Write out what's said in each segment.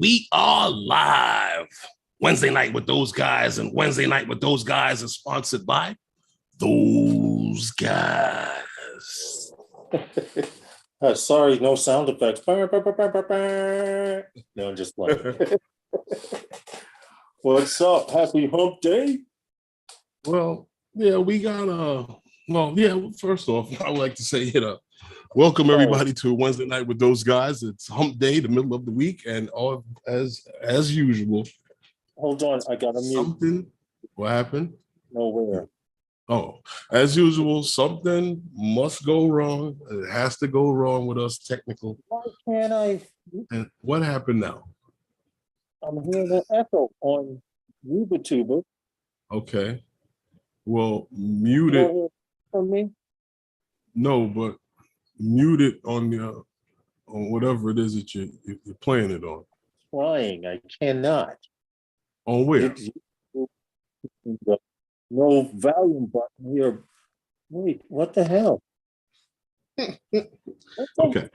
We are live. Wednesday night with those guys, and Wednesday night with those guys is sponsored by those guys. Sorry, no sound effects. No, I'm just playing. What's up? Happy hump day? Well, yeah, we got first off, I would like to say, welcome everybody to Wednesday night with those guys. It's hump day, the middle of the week, and all as usual. Hold on, I got a mute. Something. What happened? Nowhere. Oh, as usual, something must go wrong. It has to go wrong with us technical. Why can't I? And what happened now? I'm hearing an echo on YouTuber. Okay. Well, mute it. From me? No, but mute it on the on whatever it is that you're playing it on. Trying, I cannot. On where? No volume button here. Wait, what the hell? Okay.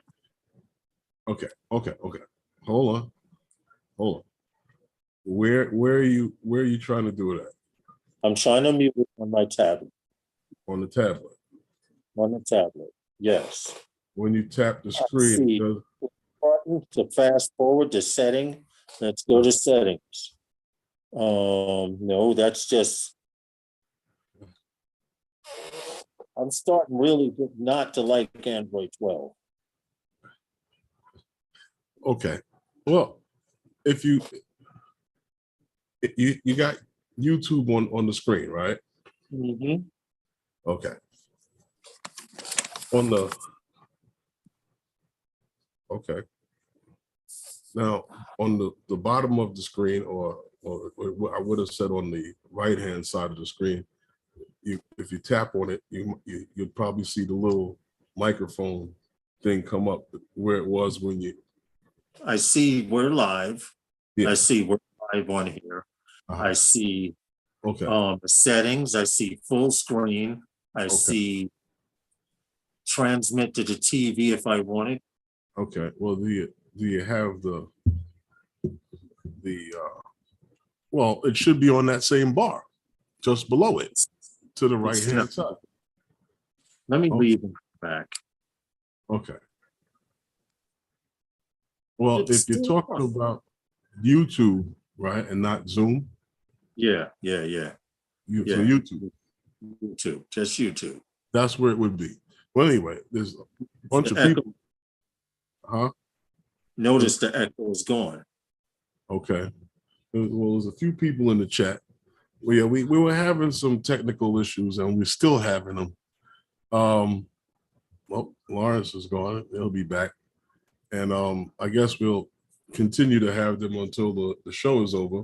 Hold on. Where are you trying to do it at? I'm trying to mute it on my tablet. On the tablet. On the tablet, yes. When you tap the screen, it does... button to fast forward to setting. Let's go to settings. No, that's just. I'm starting really not to like Android 12. Okay. Well, if you got YouTube on the screen, right? Mm-hmm. Okay. Okay. Now, on the bottom of the screen, or I would have said on the right-hand side of the screen, if you tap on it, you'll probably see the little microphone thing come up where it was when you. I see we're live. Yeah. I see we're live on here. I see settings. I see full screen. I see transmit to the TV if I want it. Okay. Well, do you have the well, it should be on that same bar, just below it, to the right hand side. Let me leave and come back. Okay. Well, if you're talking about YouTube, right, and not Zoom. Yeah. So YouTube. Just YouTube. That's where it would be. Well, anyway, there's a bunch of people. Notice the echo is gone. Okay. Well, there's a few people in the chat. Well, yeah, we were having some technical issues, and we're still having them. Well, Lawrence is gone. He'll be back. And I guess we'll continue to have them until the show is over.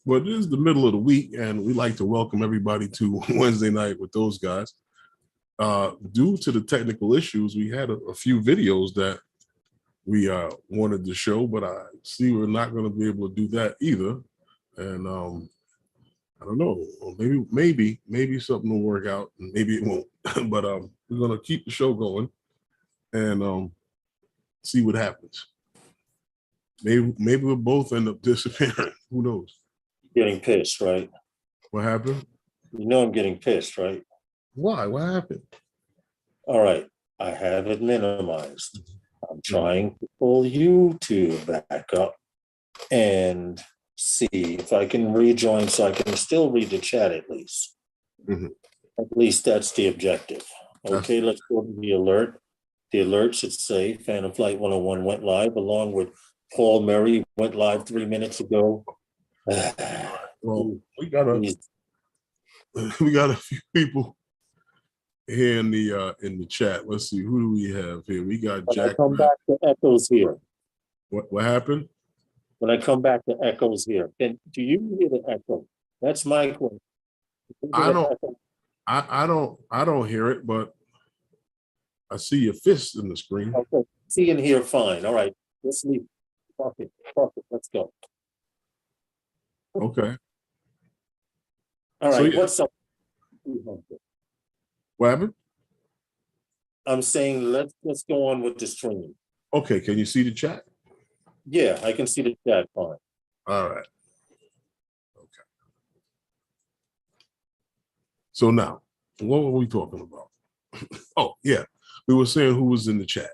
But it is the middle of the week, and we like to welcome everybody to Wednesday night with those guys. Due to the technical issues, we had a few videos that we wanted to show, but I see we're not going to be able to do that either. And I don't know, maybe something will work out, and maybe it won't. But we're going to keep the show going and see what happens. Maybe we'll both end up disappearing. Who knows? Getting pissed, right? What happened? You know I'm getting pissed, right? Why? What happened? All right. I have it minimized. I'm trying to pull YouTube back up and see if I can rejoin so I can still read the chat at least. Mm-hmm. At least that's the objective. Okay, let's go to the alert. The alert should say Phantom Flight 101 went live, along with Paul Murray went live 3 minutes ago. Well, we got a few people here in the chat. Let's see, who do we have here? We got Jack. I come back to echoes here. What happened? When I come back to echoes here, and do you hear the echo? That's my question. I don't hear it, but I see your fist in the screen. Okay, see and hear fine. All right, let's leave. Fuck it. Let's go. Okay. All right, what's up? What happened? I'm saying let's go on with the stream. Okay, can you see the chat? Yeah, I can see the chat fine. All right. Okay. So now, what were we talking about? Oh, yeah. We were saying who was in the chat.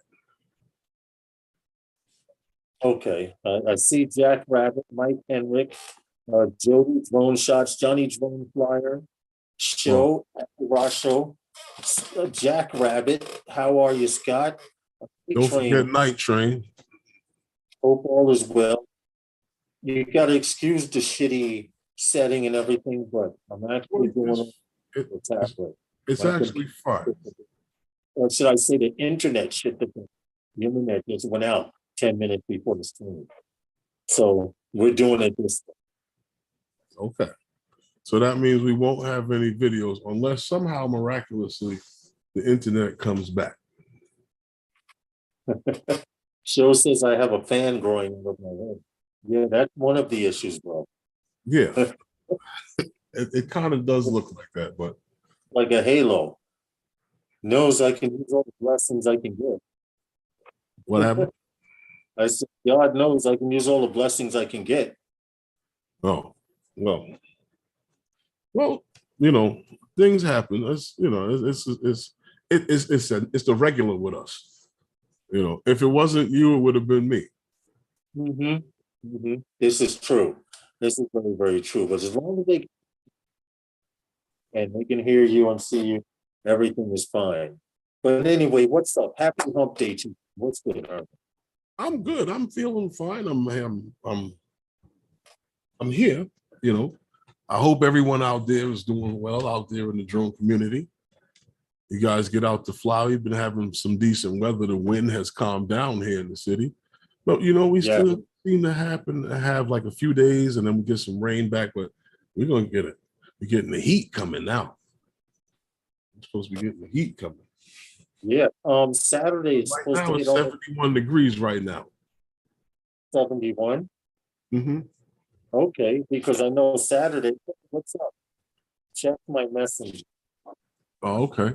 Okay, I see Jack Rabbit, Mike Henrik, Joby Drone Shots, Johnny Drone Flyer, Show, Rasho, Jack Rabbit. How are you, Scott? Don't Train, forget Night Train. hope all is well. You got to excuse the shitty setting and everything, but I'm actually doing it with tablet. It's My actually fine. Or should I say the internet shit? The internet just went out 10 minutes before the stream. So we're doing it this way. Okay. So that means we won't have any videos unless somehow miraculously the internet comes back. Show says I have a fan growing out of my head. Yeah, that's one of the issues, bro. Yeah. it kind of does look like that, but Like a halo. Knows I can use all the blessings I can get. what happened? I said, God knows I can use all the blessings I can get. Oh, well, you know, things happen. It's, you know, it's the regular with us. You know, if it wasn't you, it would have been me. This is true. This is very, very true. But as long as they can hear you and see you, everything is fine. But anyway, what's up? Happy hump day to you. What's good, Herman? I'm good. I'm feeling fine. I'm here. You know, I hope everyone out there is doing well out there in the drone community. You guys get out to fly. We've been having some decent weather. The wind has calmed down here in the city, but you know, we still seem to have like a few days and then we get some rain back, but we're gonna get it. We're getting the heat coming now. We're supposed to be getting the heat coming. Yeah. Saturday is supposed to hit 71 degrees right now. 71. Okay, because I know Saturday. What's up? Check my message. Oh, okay.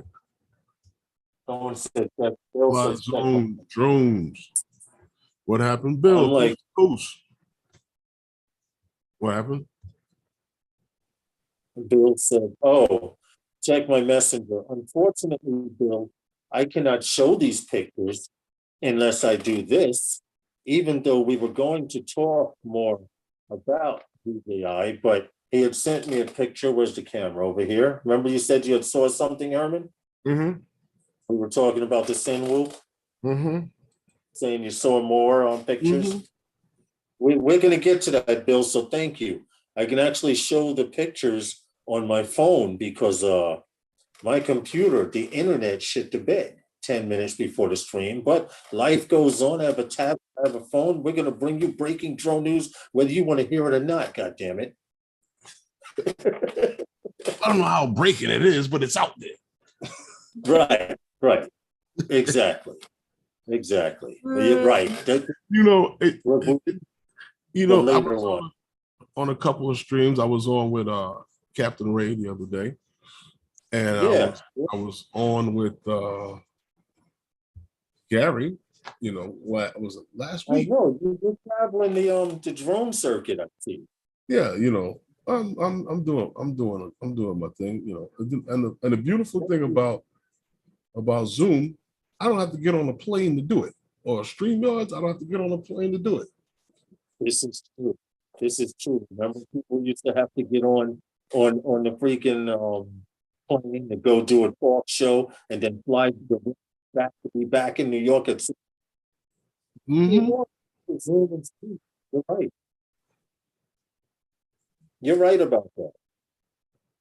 Someone said that. Bill says drones. What happened, Bill? I'm like, what happened? Bill said, "Oh, check my messenger." Unfortunately, Bill, I cannot show these pictures unless I do this. Even though we were going to talk more about DJI, but he had sent me a picture. Where's the camera? Over here. Remember you said you had saw something, Herman? We were talking about the Sinwoo. Saying you saw more on pictures. We're going to get to that, Bill, so thank you. I can actually show the pictures on my phone because my computer, the internet shit to bed 10 minutes before the stream, but life goes on. I have a tablet, I have a phone. We're going to bring you breaking drone news, whether you want to hear it or not, God damn it. I don't know how breaking it is, but it's out there. Right. Exactly. You're right. You know, I was on a couple of streams. I was on with Captain Ray the other day, and I was on with Gary. You know, what was it last week? I know you're traveling the drone circuit. I see. Yeah, you know, I'm doing my thing. You know, and the beautiful thing about Zoom, I don't have to get on a plane to do it, or StreamYards, I don't have to get on a plane to do it. This is true. Remember, people used to have to get on the freaking plane to go do a talk show and then fly back to be back in New York at. You're right. You're right about that.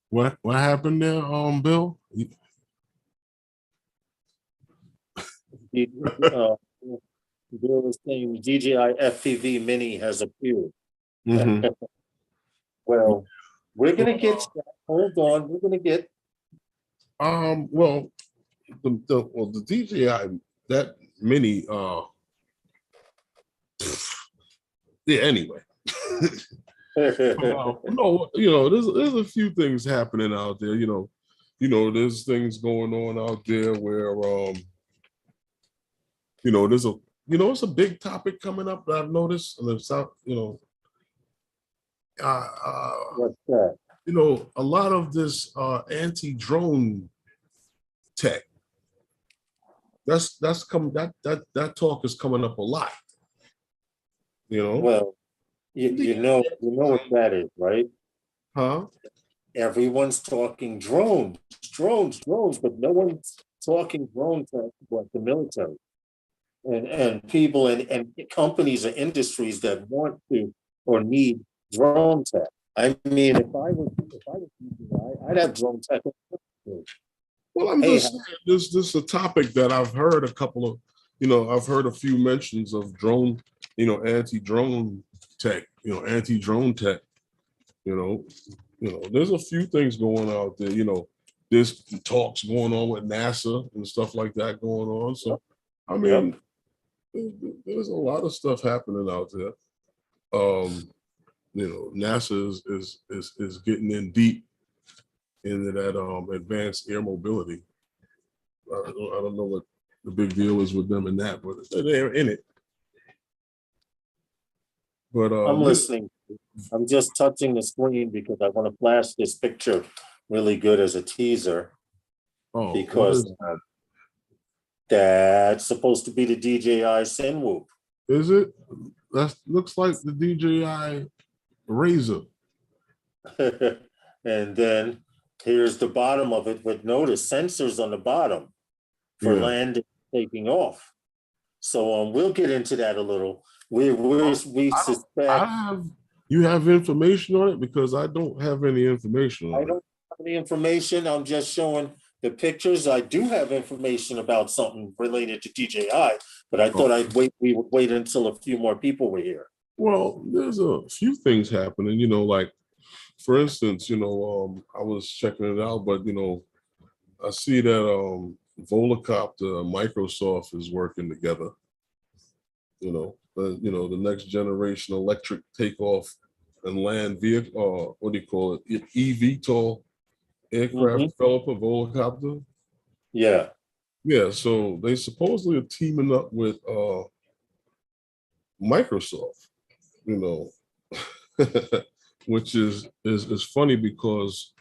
What happened there, Bill? Bill is saying DJI FPV Mini has appeared. Well, we're gonna get. Hold on, we're gonna get. Well, the DJI that Mini. Yeah. Anyway. No, you know, there's a few things happening out there. You know, there's things going on out there where you know, there's it's a big topic coming up that I've noticed in the South, uh, uh, What's that? a lot of this anti-drone tech, that's come that talk is coming up a lot, Well, you know what that is, right? huh? Everyone's talking drones, but no one's talking drone tech but the military. And people and companies and industries that want to or need drone tech. I mean, if I was DJI, I'd have drone tech. Well, I'm Hey, just saying, this is a topic that I've heard a couple of, I've heard a few mentions of drone, anti-drone tech, anti-drone tech, you know, there's a few things going out there, there's talks going on with NASA and stuff like that going on. So, I mean, there's a lot of stuff happening out there. NASA is getting in deep into that advanced air mobility. I don't know what the big deal is with them in that, but they're in it. But I'm listening. I'm just touching the screen because I want to flash this picture really good as a teaser. Because that's supposed to be the DJI Sinwoo. Is it? That looks like the DJI Razor. And then here's the bottom of it with notice sensors on the bottom for landing, taking off. So we'll get into that a little. We suspect. You have information on it because I don't have any information on it. I don't have any information. I'm just showing the pictures. I do have information about something related to DJI, but I thought we would wait until a few more people were here. Well, there's a few things happening, like, for instance, I was checking it out, but, I see that Volocopter, Microsoft is working together, the next generation electric takeoff and land vehicle, what do you call it? eVTOL aircraft developer, Volocopter. Yeah. Yeah, so they supposedly are teaming up with Microsoft, which is funny because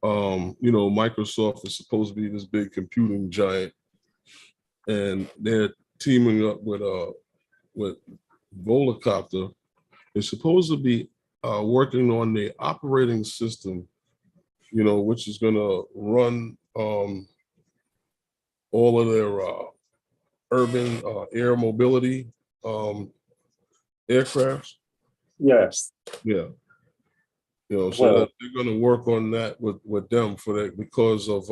Microsoft is supposed to be this big computing giant, and they're teaming up with Volocopter. They're supposed to be working on the operating system, which is going to run all of their urban air mobility aircrafts. Yes. Yeah. So that they're going to work on that with them for that because of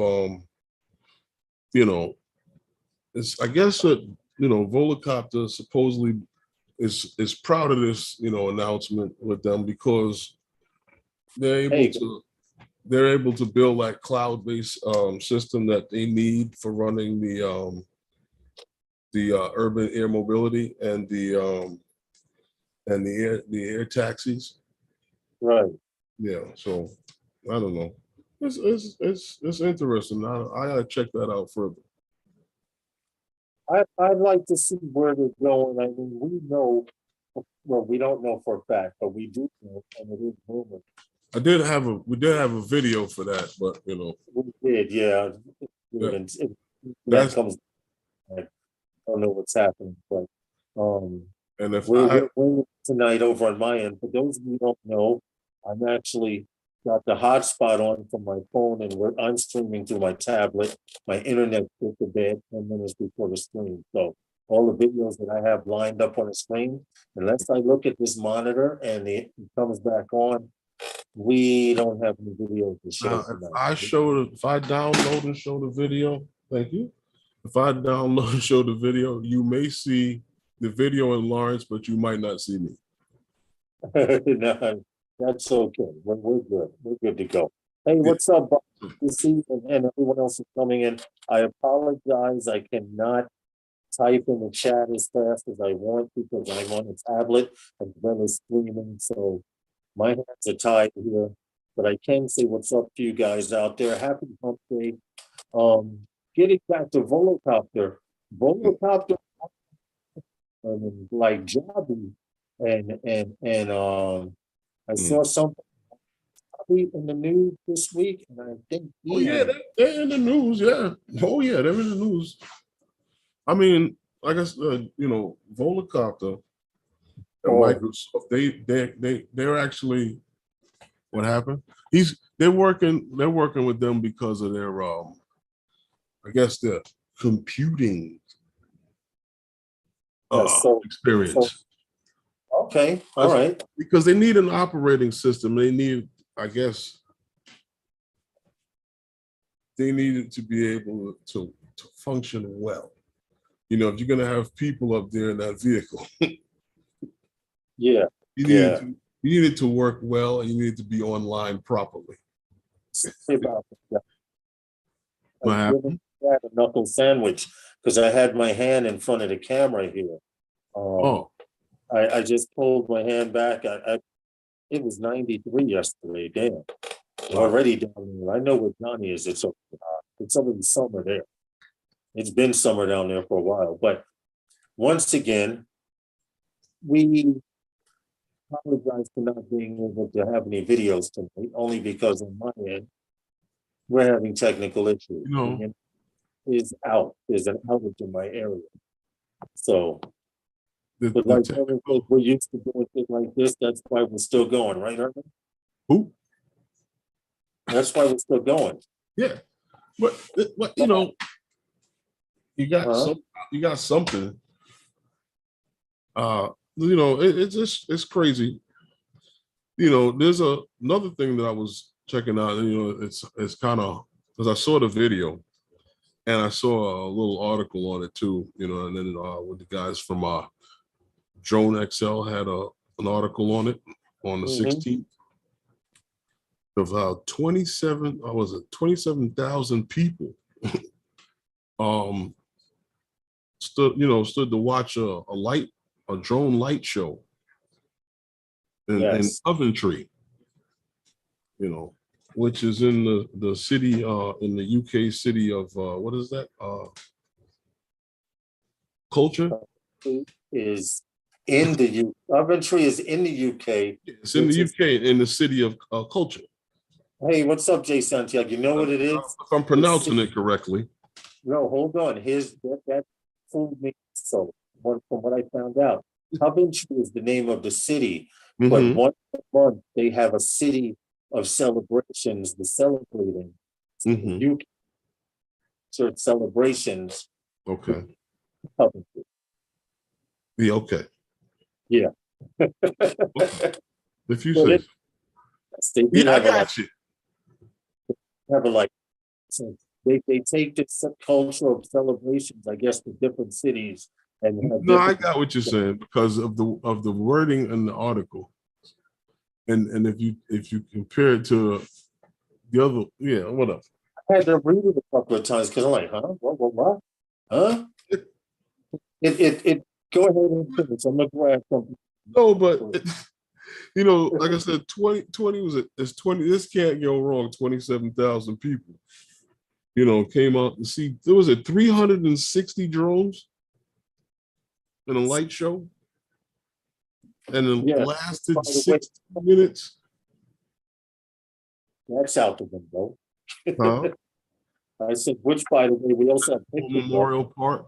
it's, I guess that Volocopter supposedly is proud of this announcement with them because they're able to build that cloud-based system that they need for running the urban air mobility and the air taxis. Right. Yeah, so I don't know. It's interesting. I gotta check that out further. I'd like to see where they're going. I mean, we know, well, we don't know for a fact, but we do know, and it is moving. We did have a video for that, but we did, yeah. That comes. I don't know what's happening, but and if we're tonight over on my end. For those of you who don't know, I'm actually got the hotspot on from my phone, and I'm streaming through my tablet. My internet put to bed 10 minutes before the stream. So all the videos that I have lined up on the screen, unless I look at this monitor and it comes back on, we don't have any videos to show tonight. If I download and show the video, thank you. If I download and show the video, you may see the video in Lawrence, but you might not see me. No, that's okay. We're good. We're good to go. Hey, what's up, Bob? This evening, and everyone else is coming in. I apologize. I cannot type in the chat as fast as I want because I'm on a tablet as well as streaming. So my hands are tied here, but I can say what's up to you guys out there. Happy hump day. Getting back to Volocopter. like Joby, and I saw something in the news this week, and I think Oh he yeah, had. they're in the news. Yeah. Oh yeah, they're in the news. I mean, like I said, Volocopter and Oh, Microsoft, they're actually what happened. They're working with them because of their I guess their computing yeah. So experience. okay, all right. Because they need an operating system. They need, I guess, they needed to be able to function well. If you're gonna have people up there in that vehicle, Yeah, you needed yeah. to you needed to work well and you needed to be online properly. Sorry about that. I What really happened? had a knuckle sandwich because I had my hand in front of the camera here. Oh, I just pulled my hand back. It was 93 yesterday. Damn, wow. already down there. I know what Johnny is. It's already summer there. It's been summer down there for a while. But once again, we apologize for not being able to have any videos tonight, only because on my end, we're having technical issues. You know, The is out. There's an outage in my area. So, the, but the like Herman said, technical we're used to doing things like this. That's why we're still going, right, Herman? who? That's why we're still going. Yeah. But you got Huh? you got something. It's crazy. There's another thing that I was checking out, and it's kind of because I saw the video and I saw a little article on it too, and then with the guys from Drone XL had an article on it on the Mm-hmm. 16th of how 27,000 people um stood to watch a drone light show in Yes. Coventry, which is in the city in the UK city of what is that? Culture? Is in the U. Coventry is in the UK, It's in the which is. UK in the city of Culture. Hey, what's up, Jay Santiago? You know what it is? If I'm pronouncing it correctly. No, hold on. Here's that fooled me. So, from what I found out, Coventry is the name of the city, but Mm-hmm. once a month they have a city of celebrations. The celebrating. Mm-hmm. You sort celebrations. Okay. Coventry. Yeah, okay. Yeah. If you But say they do yeah, I have got you. so they take this culture of celebrations, I guess, to different cities and have No, I different. got what you're saying because of the wording in the article. And if you compare it to the other, yeah, whatever. I had to read it a couple of times because I'm like, huh? What? Huh? It. Go ahead and finish. I'm gonna grab something. No, but like I said, 20 it's 20. This can't go wrong. 27,000 people, came out to see. There was 360 drones in a light show, and it Yeah. lasted By the way, 60 minutes. that's out the window. Huh? I said, which, by the way, we also have pictures of. Memorial Park.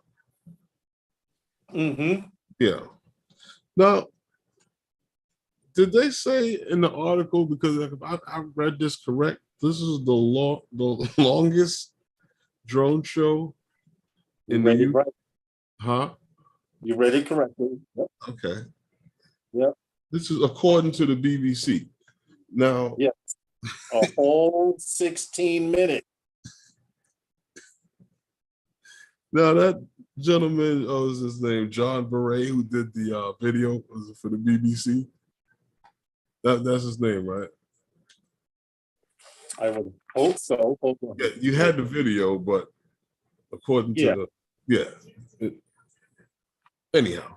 Mm-hmm. Yeah. Now, did they say in the article, because I read this correct, this is the longest drone show You in the read it U? right. Huh? You read it correctly. Yep. Okay. Yep. This is according to the BBC. Now, Yes. A whole 16 minutes. now that gentleman, what was his name? John Beret, who did the video for the BBC. That's his name, right? I would hope so. Hold on. Yeah, you had the video, but according to anyhow.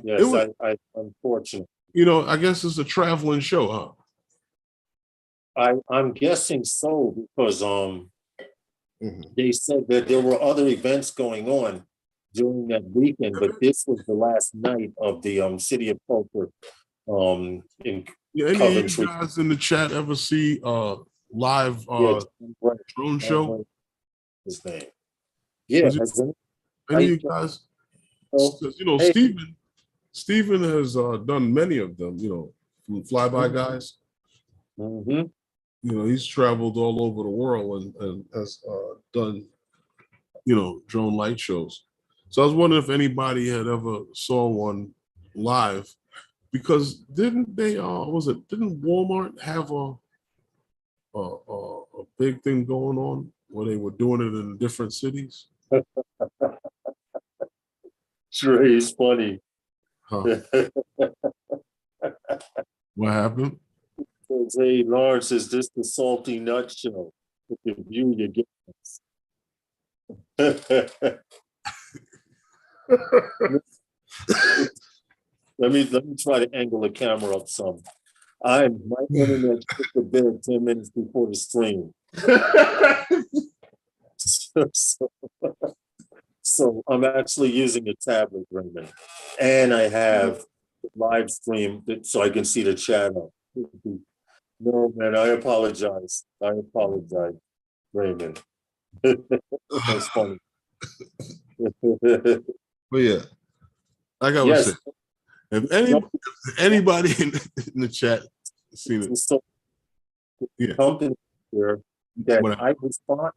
Yes, I unfortunate. I guess it's a traveling show, huh? I'm guessing so because Mm-hmm. they said that there were other events going on during that weekend, but this was the last night of the City of Culture in Yeah, any of you Coventry. guys in the chat ever see live Yeah, right, drone show? right, his name. Yeah, Was it- has Any of any you guys? so, 'Cause, you know, hey, Stephen has done many of them. You know, from flyby guys. mhm. You know, he's traveled all over the world and has done, you know, drone light shows. So I was wondering if anybody had ever saw one live, because didn't they didn't Walmart have a big thing going on where they were doing it in different cities? Sure, he's funny. Huh. What happened? Hey, Lawrence, is this the salty nut show? With the view you get. Let me try to angle the camera up some. My internet took the bed 10 minutes before the stream. So I'm actually using a tablet, Raymond, and I have live stream so I can see the channel. No, man, I apologize. Raymond. That's funny. But yeah, like I was Yes. saying, if anybody in the chat seen it, So yeah. company here that What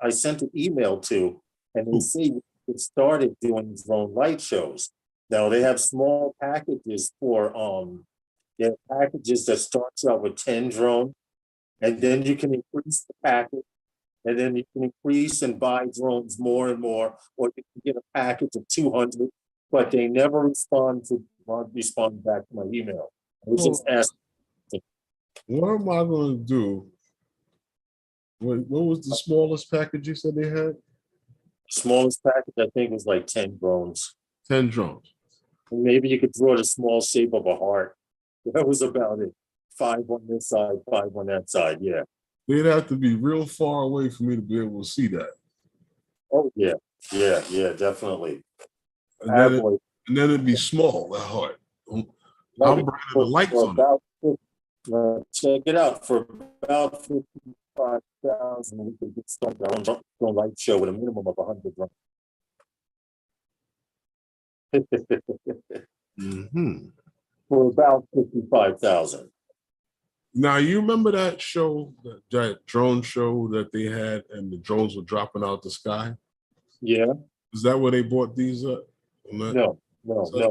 I sent an email to, and they Who? say it started doing drone light shows. Now they have small packages for they have packages that starts out with 10 drones, and then you can increase the package, and then you can increase and buy drones more and more, or you can get a package of 200, but they never respond back to my email. I was just asking. What am I going to do? What was the smallest package you said they had? Smallest package, I think, was like 10 drones. 10 drones. Maybe you could draw the small shape of a heart. That was about it. 5 on this side, 5 on that side. Yeah. They'd have to be real far away for me to be able to see that. Oh, yeah. Yeah, definitely. And then it'd be small, that heart. I'm bringing the lights on it. Check it out. For about 55,000, we could get started on a light show with a minimum of 100 drones. Mm-hmm. For about 55,000. Now, you remember that show, that drone show that they had and the drones were dropping out the sky? Yeah. Is that where they bought these up? No.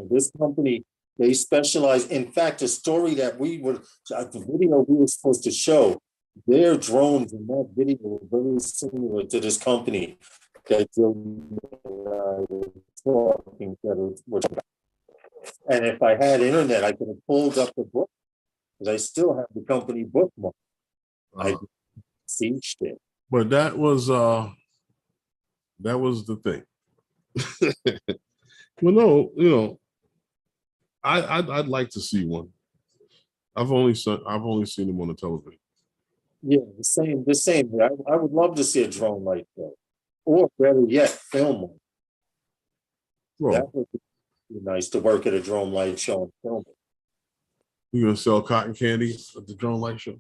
This company, they specialize. In fact, the story that the video we were supposed to show, their drones in that video were very similar to this company that we're talking about. And if I had internet, I could have pulled up the book, because I still have the company bookmark. I see shit. But that was the thing. Well, no, you know, I'd like to see one. I've only seen them on the television. Yeah, the same. I would love to see a drone like that, or better yet, film one. Well, that would be nice to work at a drone light show and film it. You gonna sell cotton candy at the drone light show?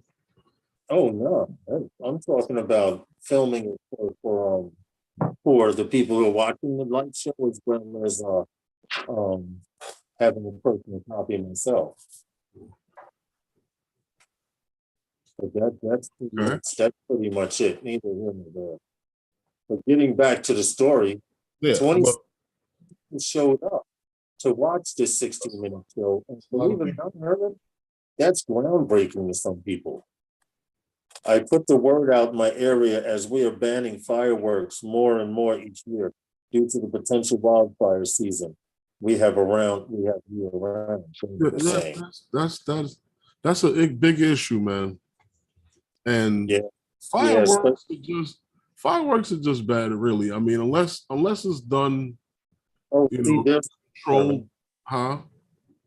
Oh no, I'm talking about filming it for the people who are watching the light show, as well as having a personal copy myself. But that's pretty much it. Neither here nor there. But getting back to the story, 20 people showed up to watch this 16-minute show. And believe it or not, that's groundbreaking to some people. I put the word out in my area as we are banning fireworks more and more each year due to the potential wildfire season we have year around. That's a big issue, man. And fireworks are just bad, really. I mean, unless it's done, there's controlled, huh?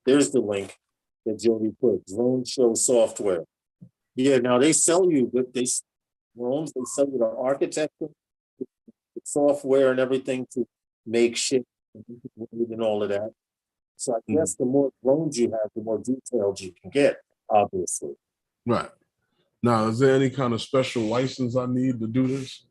There's the link that Joby put. Drone show software. Yeah, now they sell you drones. They sell you the architecture, the software, and everything to make shit and all of that. So I Mhm. guess the more drones you have, the more detailed you can get, obviously. Right. Now, is there any kind of special license I need to do this?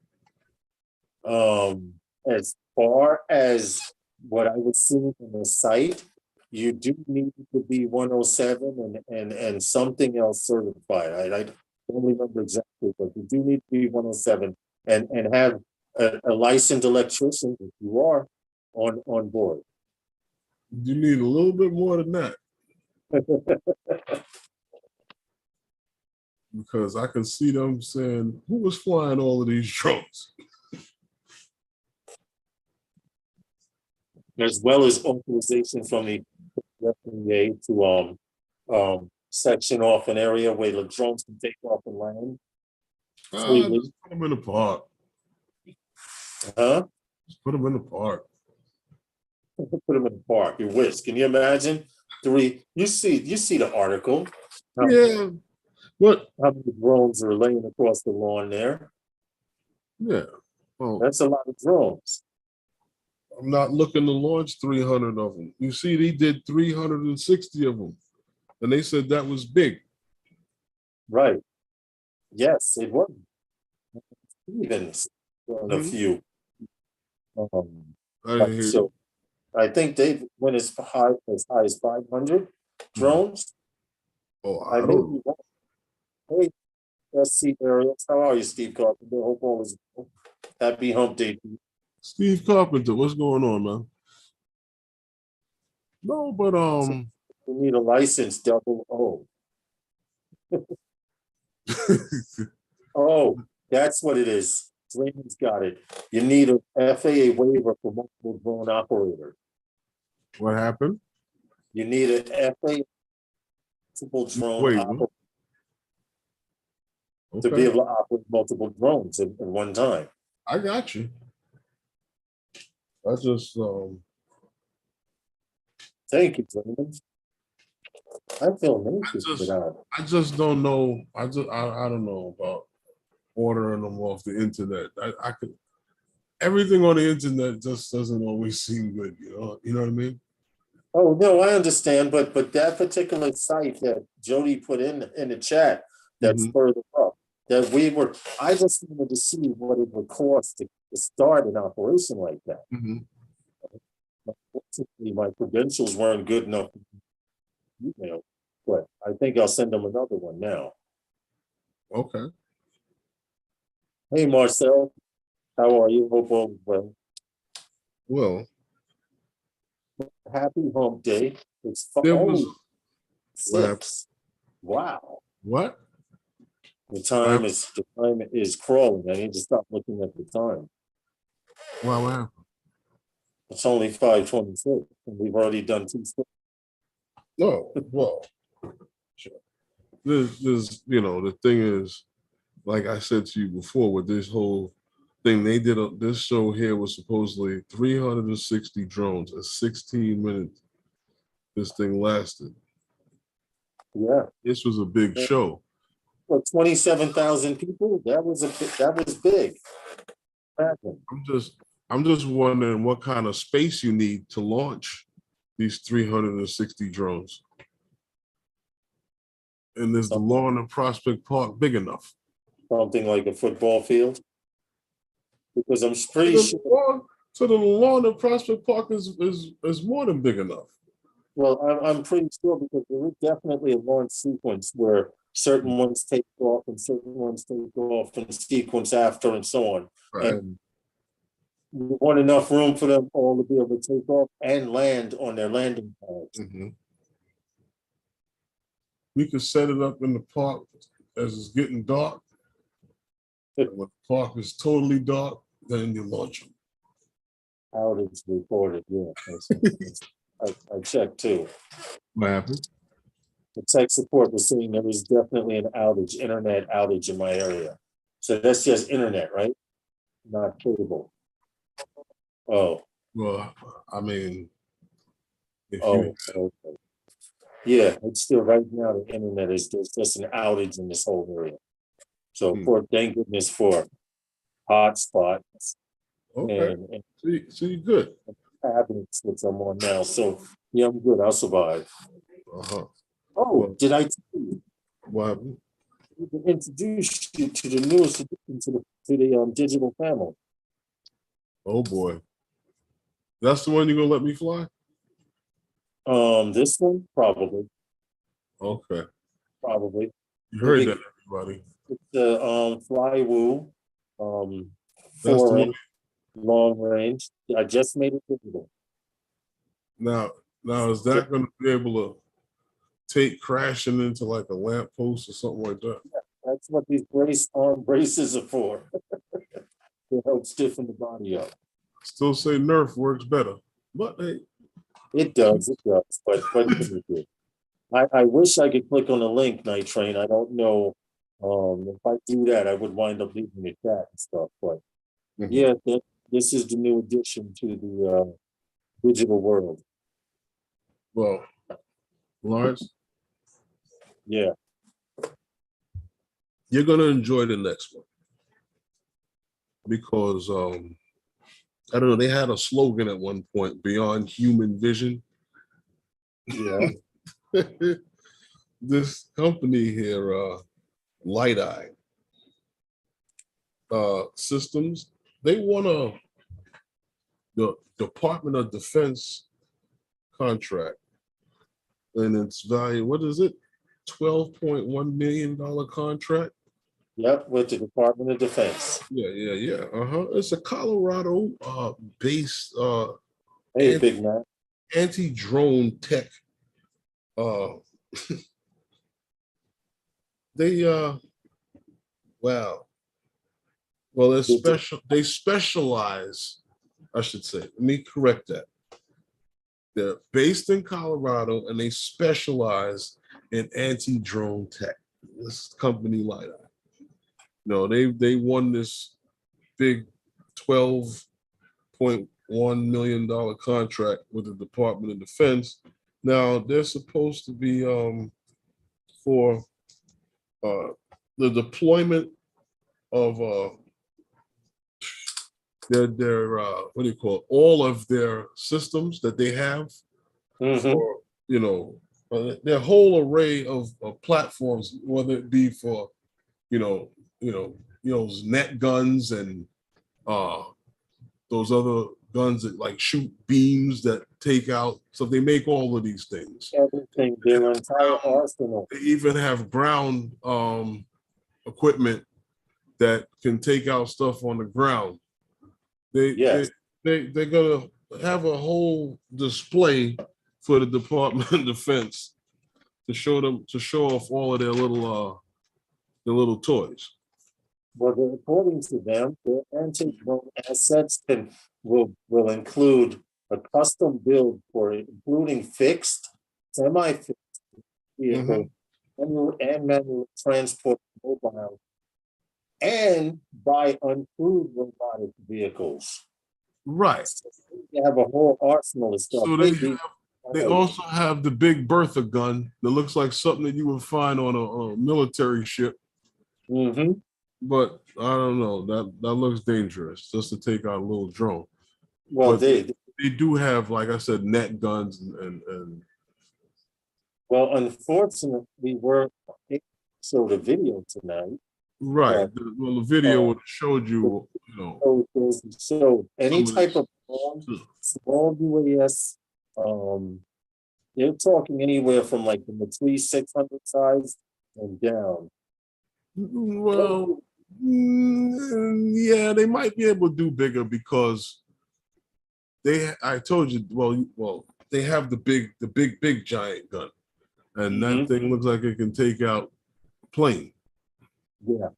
As far as what I was seeing on the site, you do need to be 107 and something else certified. I don't remember exactly, but you do need to be 107 and have a licensed electrician if you are on board. You need a little bit more than that because I can see them saying, "Who was flying all of these drones?" As well as authorization from the FDA to section off an area where the drones can take off and land freely. Just put them in the park. Huh? Just put them in the park. Put them in the park. You wish. Can you imagine? You see the article. Yeah. What? How many drones are laying across the lawn there? Yeah. Well, That's a lot of drones. I'm not looking to launch 300 of them. You see, they did 360 of them, and they said that was big. Right. Yes, it was. Even on a few. I hear you. So I think they went as high as 500 drones. Oh, I I may don't be know. wrong. Hey, let's see, Ariel. How are you, Steve Carpenter? Hope all is well. Happy hump day. Steve Carpenter, what's going on, man? No, but You need a license, double O. Oh, that's what it is. Raymond's got it. You need a FAA waiver for multiple drone operator. what happened? You need a FAA multiple drone Wait, operator to be okay, able to operate multiple drones at one time. I got you. I just Thank you, Raymond. I feel naked without. I just don't know. I don't know about ordering them off the internet. I could everything on the internet just doesn't always seem good, you know what I mean? Oh no, I understand, but that particular site that Jody put in the chat that's Mhm. further up, that I just wanted to see what it would cost to start an operation like that. Mhm. Unfortunately, my credentials weren't good enough to email, but I think I'll send them another one now. Okay. Hey Marcel, how are you? Hope all is well. Well, Happy hump day. It's there was only what happened? 6. Wow. What? The time is crawling. I need to stop looking at the time. What happened? It's only 5:26, and we've already done 2 steps. No, well, sure. There's, the thing is, like I said to you before, with this whole thing, they did this show here was supposedly 360 drones, a 16 minutes this thing lasted. Yeah. This was a big show. For 27,000 people, that was big. I'm just wondering what kind of space you need to launch these 360 drones. And is the lawn in Prospect Park big enough? Something like a football field? Because I'm So pretty sure. the lawn in Prospect Park is more than big enough. Well, I'm pretty sure because there is definitely a launch sequence where certain ones take off and certain ones take off and sequence after and so on. Right. And you want enough room for them all to be able to take off and land on their landing pads. Mm-hmm. We could set it up in the park as it's getting dark. And when the park is totally dark, then you launch them. Outage reported, yeah. I checked too. What happened? The tech support was saying there was definitely an outage, internet outage in my area. So that's just internet, right? Not cable. Oh. Well, I mean, Okay. Yeah, it's still right now the internet there's just an outage in this whole area. So thank goodness for hotspots. Okay. So you're good. tablets, which I'm on now. So yeah, I'm good. I'll survive. Uh-huh. Oh, Well, did I tell you? what happened? Introduce you to the newest addition to the digital family. Oh boy. That's the one you're gonna let me fly? This one probably, Okay. probably. You The heard big, that, everybody. it's the Flywoo, That's the 4 one. inch long range. I just made it digital. Now, is that gonna be able to take crashing into like a lamppost or something like that? That's what these arm braces are for. To help stiffen the body up. Still say Nerf works better. But hey, It does, but what can you do? I wish I could click on the link, Night Train. I don't know. If I do that, I would wind up leaving the chat and stuff. But yeah, this is the new addition to the digital world. well, Lawrence, Yeah. you're gonna enjoy the next one because I don't know, they had a slogan at one point, beyond human vision. Yeah. This company here, Liteye Systems, they won the Department of Defense contract, and its value, what is it? $12.1 million contract. Yep, with the Department of Defense. Yeah. It's a Colorado based Hey, big man. anti-drone tech. Uh they wow. Well, they specialize, I should say. Let me correct that. They're based in Colorado and they specialize in anti-drone tech. This company Lidar. No, they won this big $12.1 million contract with the Department of Defense. Now they're supposed to be for the deployment of their what do you call it? All of their systems that they have for their whole array of platforms, whether it be for net guns and those other guns that like shoot beams that take out. So they make all of these things. Everything, their entire arsenal. They even have ground equipment that can take out stuff on the ground. They're gonna have a whole display for the Department of Defense to show off all of their little toys. Well, according to them, their anti-drone assets will include a custom build for it, including fixed, semi-fixed vehicle, and manual transport mobile, and by uncrewed robotic vehicles. Right. So they have a whole arsenal of stuff. So they also have the Big Bertha gun that looks like something that you would find on a military ship. But I don't know, that looks dangerous just to take out a little drone. Well, but they do have, like I said, net guns and well, unfortunately, we're showed a video tonight. Right. Well, the video would have showed you, So any type of small UAS, they're talking anywhere from like the Matri 600 size and down. Well, yeah, they might be able to do bigger because I told you, well, they have the big giant gun, and that thing looks like it can take out a plane. Yeah.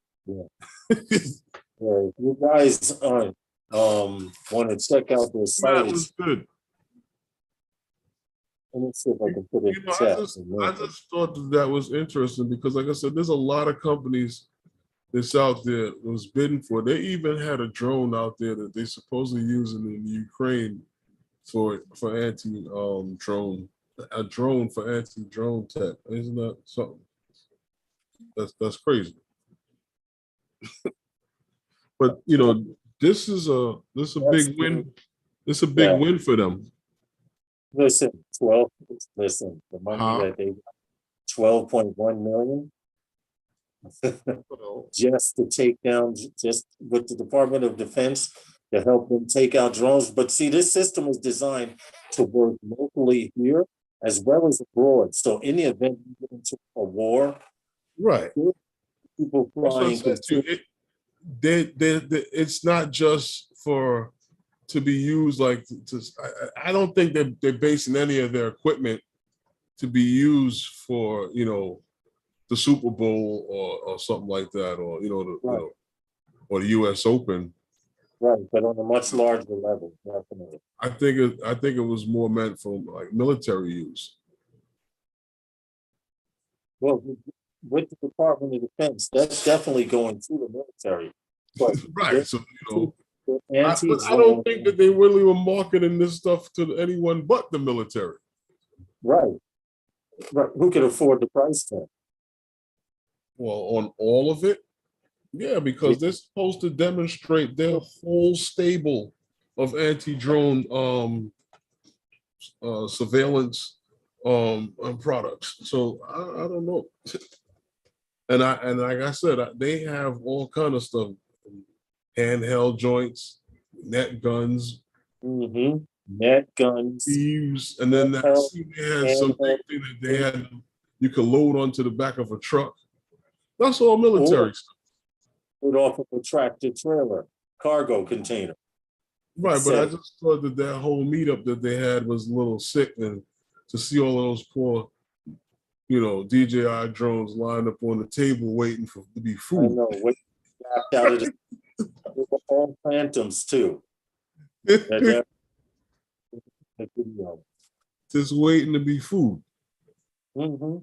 If you guys want to check out their site, That was good. Let me see if I can put it in the chat. I just thought that was interesting because, like I said, there's a lot of companies that's out there that was bidding for. They even had a drone out there that they supposedly using in Ukraine for anti-drone, a drone for anti-drone tech. Isn't that something? That's crazy. But this is a big win. It's a big Yeah. win for them. Listen, the money Huh? that they got, 12.1 million just to take down, just with the Department of Defense to help them take out drones. But see, this system is designed to work locally here as well as abroad. So in the event you get into a war, Right. people That's what I flying said to you. It's not just for to be used like I don't think that they're basing any of their equipment to be used for, the Super Bowl or something like that, or Right. or the US Open. Right, but on a much larger level, definitely. I think it was more meant for like military use. Well, with the Department of Defense, that's definitely going to the military. But Right. So, the but I don't anti-drone, think that they really were marketing this stuff to anyone but the military. right, who can afford the price tag? Well, on all of it, yeah, because they're supposed to demonstrate their whole stable of anti-drone surveillance products. So I don't know. And like I said, they have all kind of stuff, handheld joints, net guns, Mm-hmm. Net guns, thieves, and then they had some thing that they had you could load onto the back of a truck. That's all military stuff. put off of a tractor trailer, cargo container. Right, but I just thought that whole meetup that they had was a little sick, and to see all of those poor, DJI drones lined up on the table waiting to be food. I know, out of they were all phantoms too. Just waiting to be food. Mm-hmm.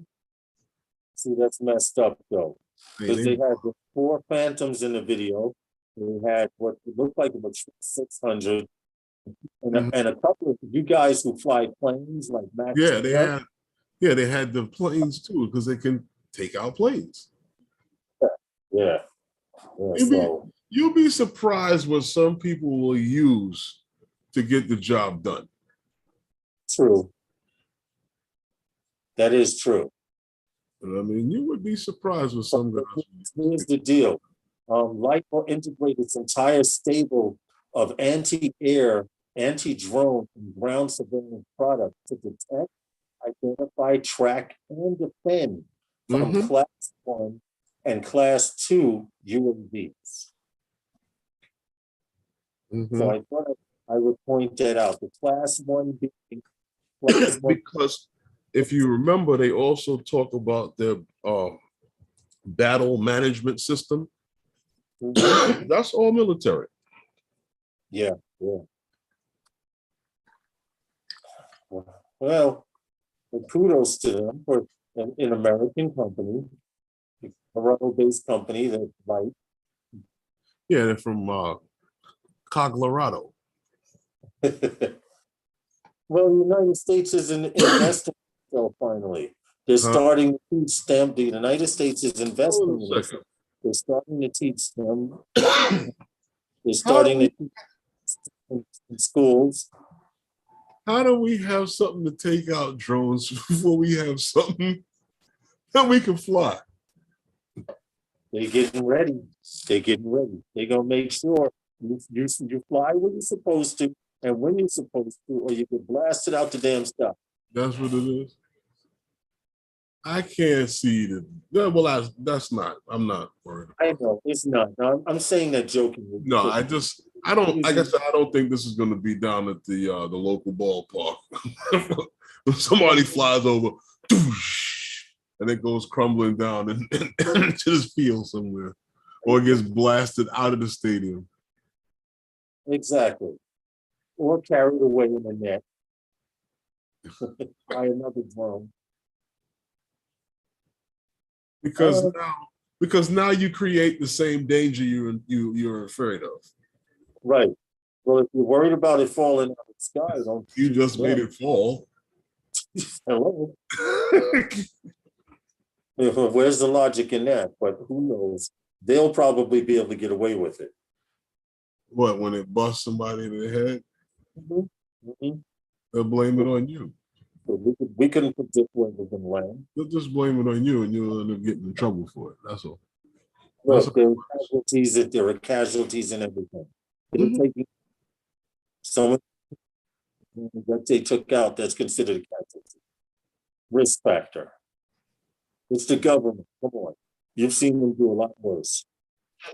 See, that's messed up though. Because they had the 4 phantoms in the video. They had what looked like about 600. And a couple of you guys who fly planes like Max. They had the planes too, because they can take out planes. Yeah. You'll be surprised what some people will use to get the job done. True. That is true. I mean, you would be surprised with some guys. Here's the deal. Light will integrate its entire stable of anti-air, anti-drone, and ground surveillance products to detect, identify, track, and defend from Class 1 and Class 2 UAVs. So I thought I would point that out. The Class 1 being Class 1. Because if you remember, they also talk about their battle management system. That's all military. Yeah. Well, kudos to them for an American company, a Toronto-based company that's right. Yeah, they're from Colorado. Well, the United States is investing finally. They're starting to teach them. The United States is investing in this. They're starting to teach them. They're starting to teach in schools. How do we have something to take out drones before we have something that we can fly? They're getting ready. They're gonna make sure you fly when you're supposed to and when you're supposed to, or you get blasted out the damn stuff. That's what it is. I can't see that. Yeah, well, that's not. I'm not worried. I know it's not. No, I'm saying that jokingly. No, I don't. Like I said, I don't think this is going to be down at the local ballpark. When somebody flies over, and it goes crumbling down into this field somewhere, or it gets blasted out of the stadium. Exactly. Or carried away in the net by another drone. Because now you create the same danger you're afraid of. Right. Well, if you're worried about it falling out of the sky, don't you just made it fall. Hello. Where's the logic in that? But who knows? They'll probably be able to get away with it. What, when it busts somebody in the head? Mhm, mhm. They'll blame it on you. So we couldn't predict where we're going to land. They'll just blame it on you, and you'll end up getting in trouble for it. That's all. That's how Look, it there were works. casualties. There were casualties in everything. They're Mhm. taking someone that they took out. That's considered a casualty. Risk factor. It's the government. Come on, you've seen them do a lot worse. I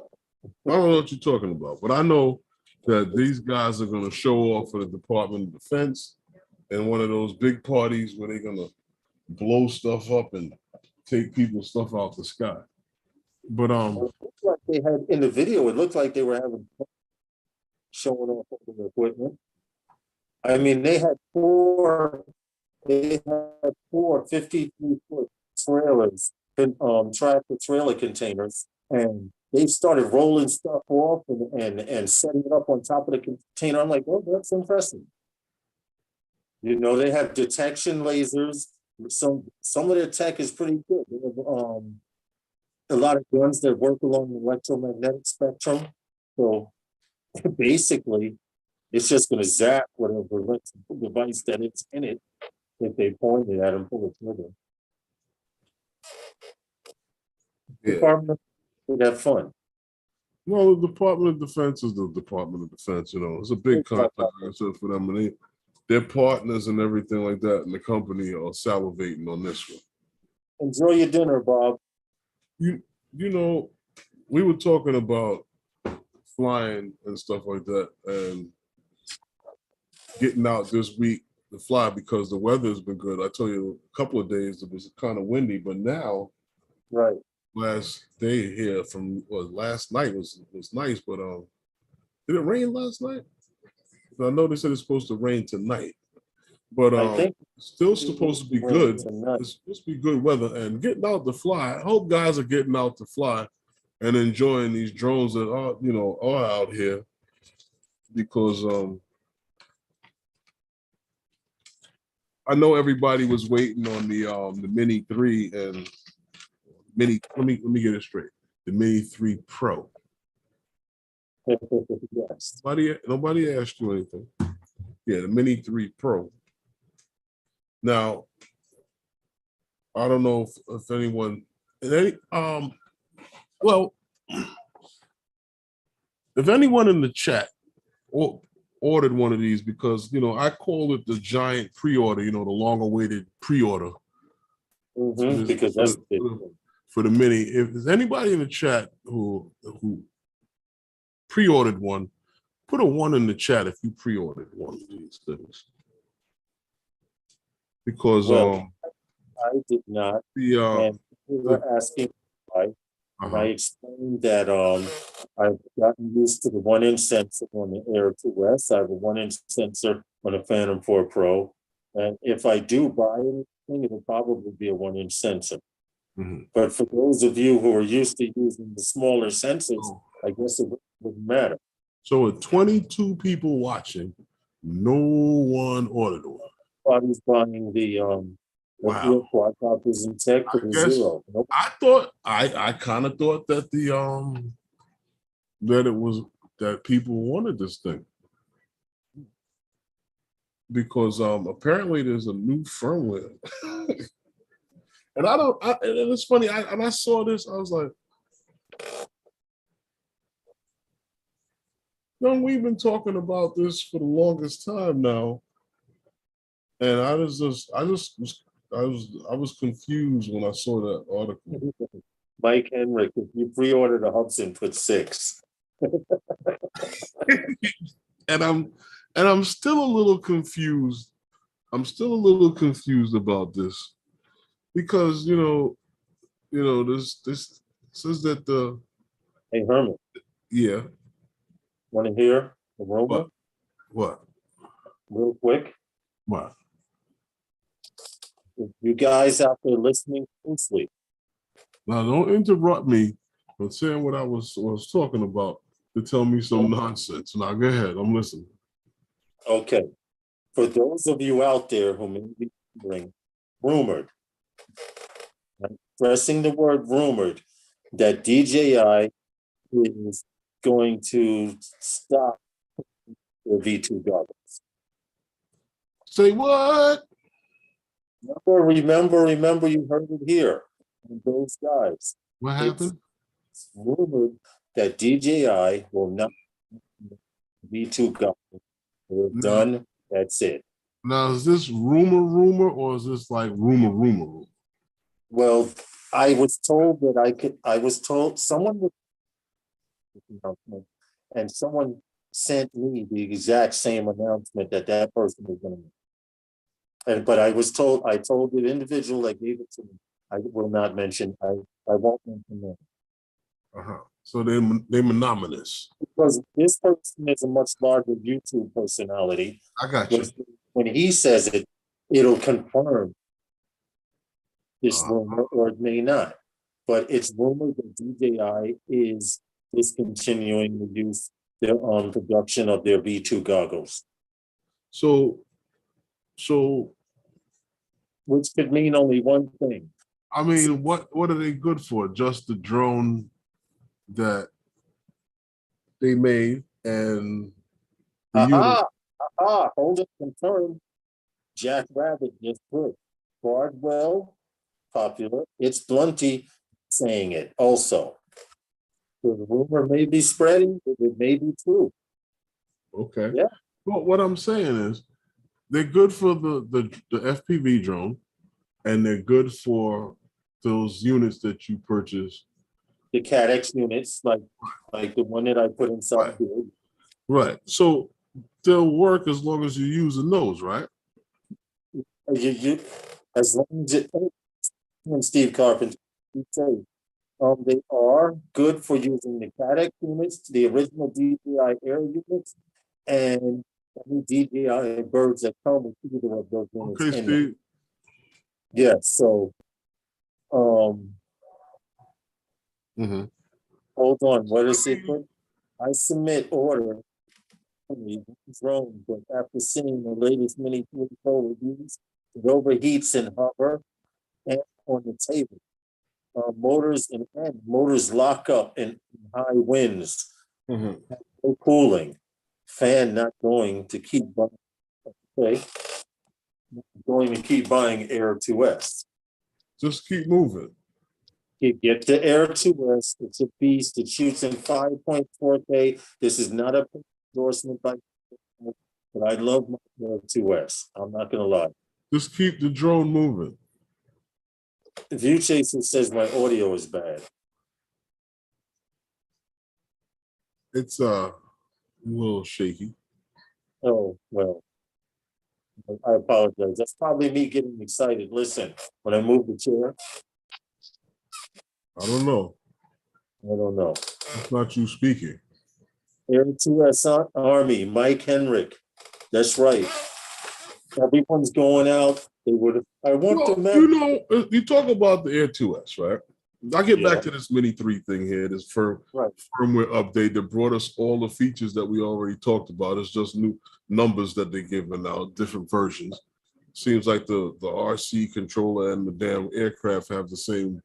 don't know what you're talking about, but I know that these guys are going to show off for the Department of Defense in one of those big parties where they're going to blow stuff up and take people's stuff out the sky. But It looked like they had in the video. It looked like they were having fun showing off all the equipment. I mean, they had four. They had four 53-foot trailers, tractor trailer containers, and they started rolling stuff off and setting it up on top of the container. I'm like, oh, that's impressive. You know, they have detection lasers. Some of their tech is pretty good. They have a lot of guns that work along the electromagnetic spectrum. So basically, it's just going to zap whatever electrical device that it's in it if they point it at and pull the trigger. yeah. Department would have fun. Well, the Department of Defense is the Department of Defense. You know, it's a big contract, like I said, for them, and their partners and everything like that, and the company are salivating on this one. Enjoy your dinner, Bob. You know, we were talking about flying and stuff like that, and getting out this week to fly because the weather's been good. I tell you, a couple of days it was kind of windy, but now Right. last day here from last night was nice, but did it rain last night? I know they said it's supposed to rain tonight, but I think still supposed to be good. It's supposed to be good weather and getting out to fly. I hope guys are getting out to fly and enjoying these drones that are out here because I know everybody was waiting on the Mini 3 and Mini. Let me get it straight. The Mini 3 Pro. yes. Nobody asked you anything. Yeah, the Mini 3 Pro. Now, I don't know if anyone, well, if anyone in the chat ordered one of these, because I call it the giant pre-order, the long-awaited pre-order. Because that's for the Mini. If there's anybody in the chat who pre-ordered one, put a 1 in the chat if you pre-ordered one of these things. Because I did not. And we were asking why. And I explained that I've gotten used to the 1-inch sensor on the Air 2S. I have a 1-inch sensor on a Phantom 4 Pro. And if I do buy anything, it'll probably be a 1-inch sensor. But for those of you who are used to using the smaller sensors, I guess it wouldn't matter. So with 22 people watching, no one ordered one. Everybody's buying the wow. quadcopters in tech for the Zero. Nope. I kind of thought that that people wanted this thing. Because apparently there's a new firmware. And and it's funny, I saw this, I was like, we've been talking about this for the longest time now. And I was confused when I saw that article. Mike Henrik, if you pre-ordered a Hudson, put 6. and I'm still a little confused. I'm still a little confused about this. Because this says that the Hey Herman. Yeah. Want to hear a rumor? What? Real quick. What? You guys out there listening closely. Now don't interrupt me from saying what I was talking about to tell me some nonsense. Now go ahead, I'm listening. Okay. For those of you out there who may be wondering, rumored, I'm pressing the word rumored, that DJI is going to stop their V2 goggles. Say what? Remember, you heard it here. From those guys. What It's happened? rumored that DJI will not be too goggles. We're Now, done. That's it. now, is this rumor, or is this like rumor? Well, I was told that I was told someone was, and someone sent me the exact same announcement that that person was going to make. And but I told the individual that gave it to me, I will not mention, I won't mention them. So they're monogamous. Because this person is a much larger YouTube personality. I got you. When he says it, it'll confirm this rumor, or it may not. But it's rumored that DJI is discontinuing the use their production of their V2 goggles. So, which could mean only one thing. I mean, what are they good for? Just the drone that they made and hold it, confirmed. Jack Rabbit just put Bardwell, popular. It's Blunty saying it also. So the rumor may be spreading, it may be true. Okay. Yeah. Well, what I'm saying is they're good for the FPV drone, and they're good for those units that you purchase. The CADX units, like the one that I put inside here. Right. So they'll work as long as you're using those, right? You as long as it, and Steve Carpenter, you say, they are good for using the CADX units, the original DJI Air units, and any DJI birds that come with either of those units. Okay, Steve. Yeah, so hold on, what is it? I submit order drone, but after seeing the latest Mini 3 reviews, it overheats and hover and on the table. Motors lock up in high winds. No cooling. Fan not going to keep buying. Okay. Going to keep buying Air 2S. Just keep moving. You get the Air 2S. It's a beast. It shoots in 5.4K. This is not a endorsement by, but I love my Air 2S. I'm not gonna lie. Just keep the drone moving. View Chaser says my audio is bad. It's a little shaky. Oh, well, I apologize. That's probably me getting excited. Listen, when I move the chair. I don't know. It's not you speaking. Air 2S Army, Mike Henrik. That's right. Everyone's going out. They would. I want to. You talk about the Air 2S, right? I'll get back to this Mini 3 thing here, this firmware update that brought us all the features that we already talked about. It's just new numbers that they're giving out, different versions. Seems like the RC controller and the damn aircraft have the same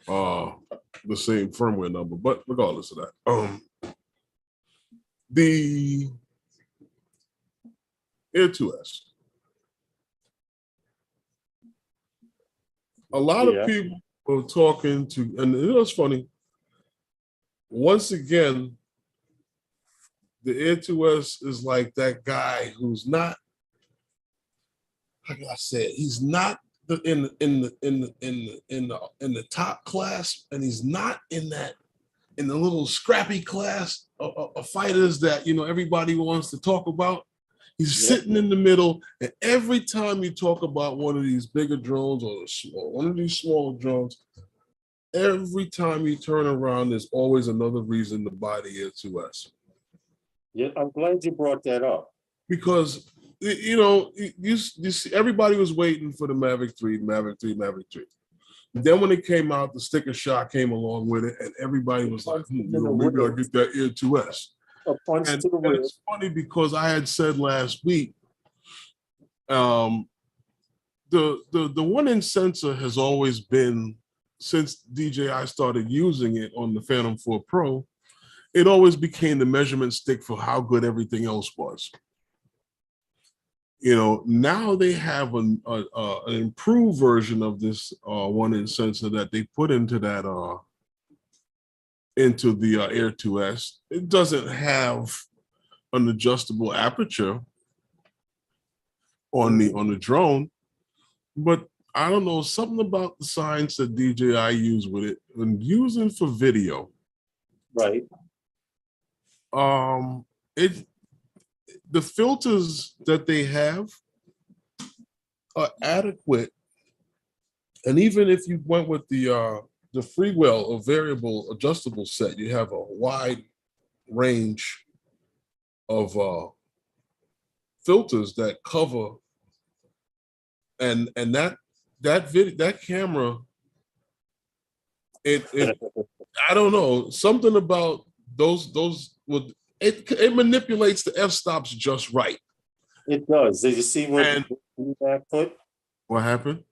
firmware number. But regardless of that, the Air 2S. A lot of people were talking to, and it was funny. Once again, the Air 2S is like that guy who's not. How can I say it? He's not in the top class, and he's not in the little scrappy class of fighters that everybody wants to talk about. He's sitting in the middle, and every time you talk about one of these bigger drones or one of these smaller drones, every time you turn around, there's always another reason to buy the Air 2S. Yeah, I'm glad you brought that up. Because, you see, everybody was waiting for the Mavic 3. Then when it came out, the sticker shock came along with it, and everybody was like, maybe I'll get that Air 2S. And it's funny because I had said last week, the one-inch sensor has always been, since DJI started using it on the Phantom 4 Pro, it always became the measurement stick for how good everything else was. now they have an improved version of this 1-inch sensor that they put into that into the Air 2S. It doesn't have an adjustable aperture on the drone, but I don't know, something about the science that DJI use with it when using for video. Right. The filters that they have are adequate, and even if you went with the freewheel or variable adjustable set, you have a wide range of filters that cover, and that camera, it I don't know, something about those with it manipulates the f-stops just right. It does. Did you see what VMAC put? What happened?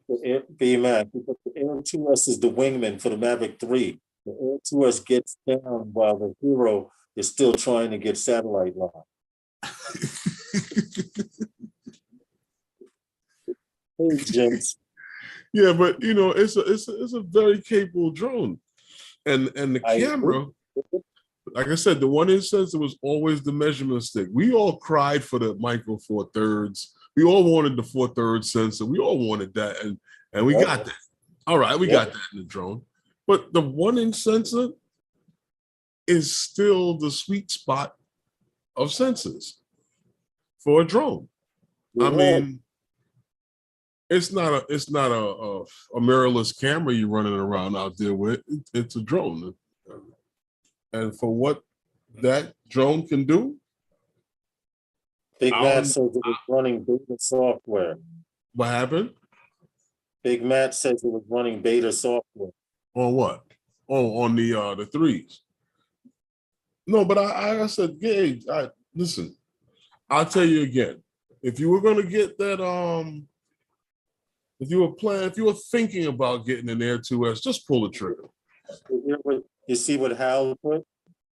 The VMAC. The Air 2S is the wingman for the Mavic 3. The Air 2S gets down while the Hero is still trying to get satellite line. Hey, gents. Yeah, but it's a very capable drone, and the camera, like I said, the 1-inch sensor was always the measurement stick. We all cried for the micro 4/3. We all wanted the 4/3 sensor. We all wanted that, and we got that. All right, we got that in the drone. But the 1-inch sensor is still the sweet spot of sensors for a drone. I mean, it's not a mirrorless camera you're running around out there with. It's a drone, and for what that drone can do, Big Matt says it was running beta software. What happened? Big Matt says it was running beta software. On what? On the threes. No, but I said, hey, listen, I'll tell you again. If you were gonna get that, if you were thinking about getting an Air 2S, just pull the trigger. You see what Hal put?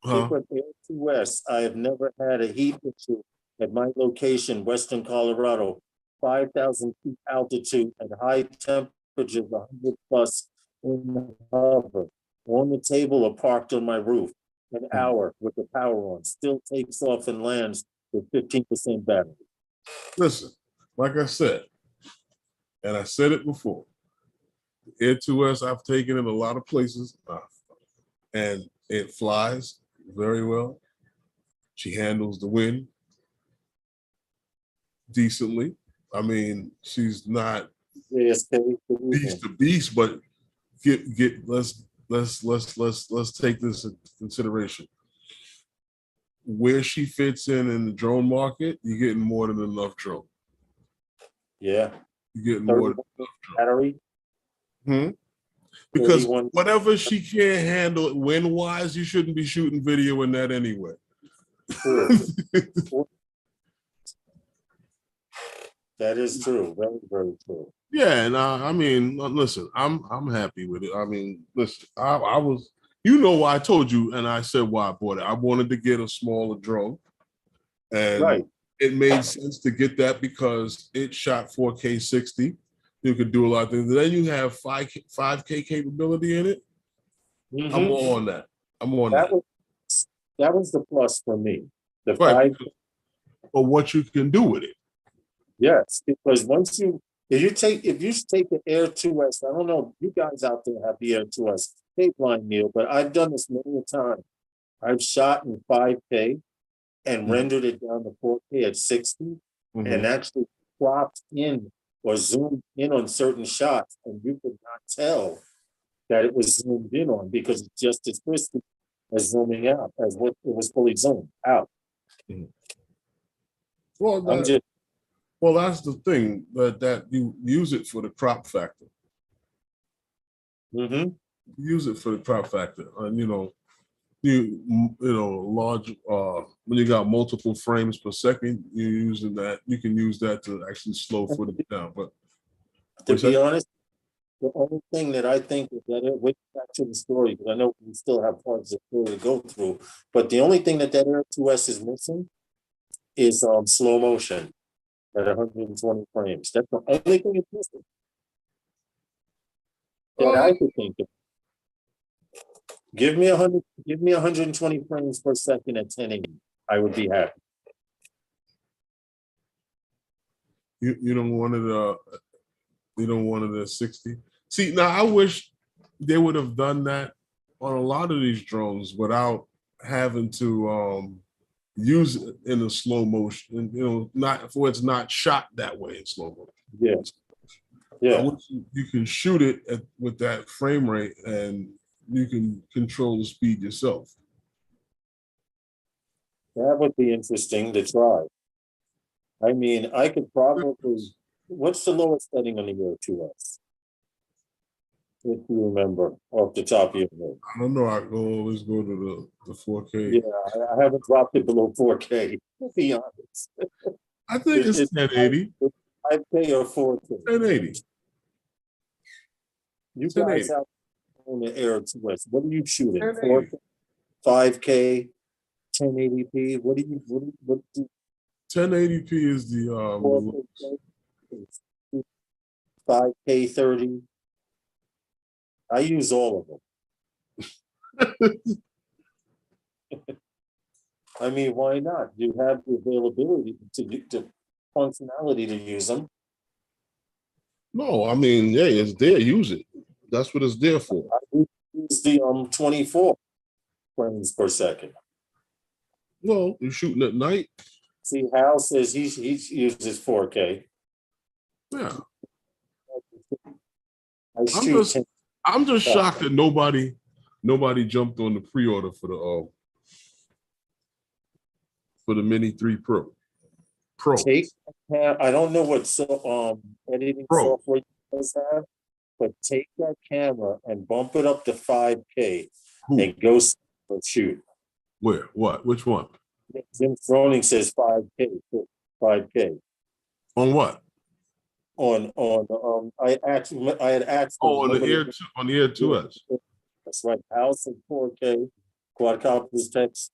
Huh? Air 2S. I have never had a heat issue at my location, Western Colorado, 5,000 feet altitude at high temperatures, 100 plus in the hover, on the table or parked on my roof. An hour with the power on, still takes off and lands with 15% battery. Listen, like I said, and I said it before, Air 2S, I've taken it a lot of places, and it flies very well. She handles the wind decently. I mean, she's not beast to beast, but let's take this into consideration. Where she fits in the drone market, you're getting more than enough drone. Yeah. You're getting more than enough drone. Battery? Because whatever she can't handle wind-wise, you shouldn't be shooting video in that anyway. That is true. Very, very true. Yeah, and I mean, listen, I'm happy with it. I mean, listen, I was, why I told you, and I said why I bought it. I wanted to get a smaller drone, and it made sense to get that because it shot 4K 60. You could do a lot of things. Then you have 5K capability in it. Mm-hmm. I'm all on that. That was the plus for me. The right. 5K. But what you can do with it. Yes, because if you take the Air 2S, I don't know, you guys out there have the Air 2S, tape line Neil, but I've done this many times. I've shot in 5K and rendered it down to 4K at 60 and actually cropped in or zoomed in on certain shots, and you could not tell that it was zoomed in on because it's just as crispy as zooming out, as what it was fully zoomed out. Well, that's the thing, that you use it for the crop factor. Use it for the crop factor, and large when you got multiple frames per second, you're using that. You can use that to actually slow footage down. But to be honest, the only thing that I think that it went back to the story, because I know we still have parts of the story to go through, but the only thing that Air 2S is missing is slow motion. at 120 frames. That's the only thing it's missing that I could think of. Give me 120 frames per second at 1080. I would be happy. You don't want it you don't want it at 60. See, now I wish they would have done that on a lot of these drones without having to use it in a slow motion, you know, not for it's not shot that way in slow motion. Yeah. I Yeah. wish you can shoot it with that frame rate and you can control the speed yourself. That would be interesting to try. I mean, I could probably, what's the lowest setting on the Air 2S? If you remember off the top of your head. I don't know. I always go to the 4K. Yeah, I haven't dropped it below 4K, to be honest. I think it's 1080. 5K or 4K. 1080. You 1080. guys out on the Air 2S, what are you shooting? 1080. 4K, 5K, 1080p? What do you 1080p is the 5K 30? I use all of them. I mean, why not? You have the availability to functionality to use them. No, I mean, yeah, it's there. Use it. That's what it's there for. I use the 24 frames per second. Well, you're shooting at night. See, Hal says he uses 4K. Yeah. I'm just shocked that nobody jumped on the pre-order for the Mini 3 Pro. I don't know what editing software you guys have, but take that camera and bump it up to 5K and go shoot. Where? What? Which one? Jim Froning says 5K. 5K. On what? I had asked. Oh, on the Air 2S. That's right. House at 4K. Quadcopter's text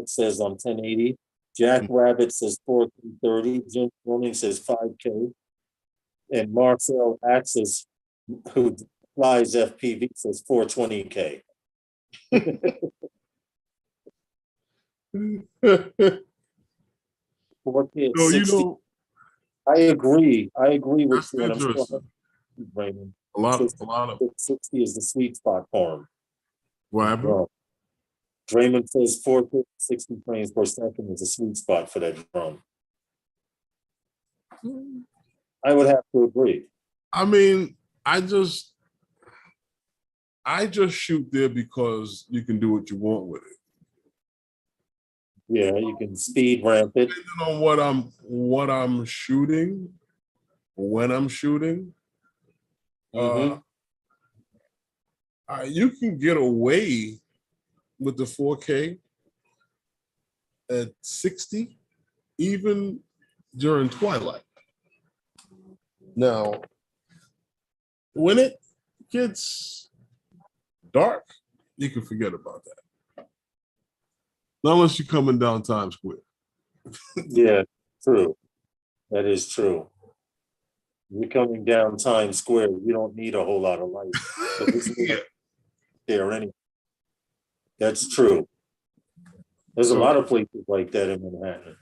says on 1080. Jack Rabbit says 4K 30. Jim Froning says 5K. And Marcel Axis, who flies FPV, says 420K. 4K at 60. I agree with you. And I'm still Raymond. A lot of 60 is the sweet spot for him. What happened? Draymond says 4K 60 frames per second is a sweet spot for that drone. I would have to agree. I mean, I just shoot there because you can do what you want with it. Yeah, you can speed ramp it. Depending on what I'm shooting, when I'm shooting, you can get away with the 4K at 60, even during twilight. Now, when it gets dark, you can forget about that. Not unless you're coming down Times Square. Yeah, true. That is true. You're coming down Times Square, you don't need a whole lot of light. There anyway. That's true. There's a lot of places like that in Manhattan.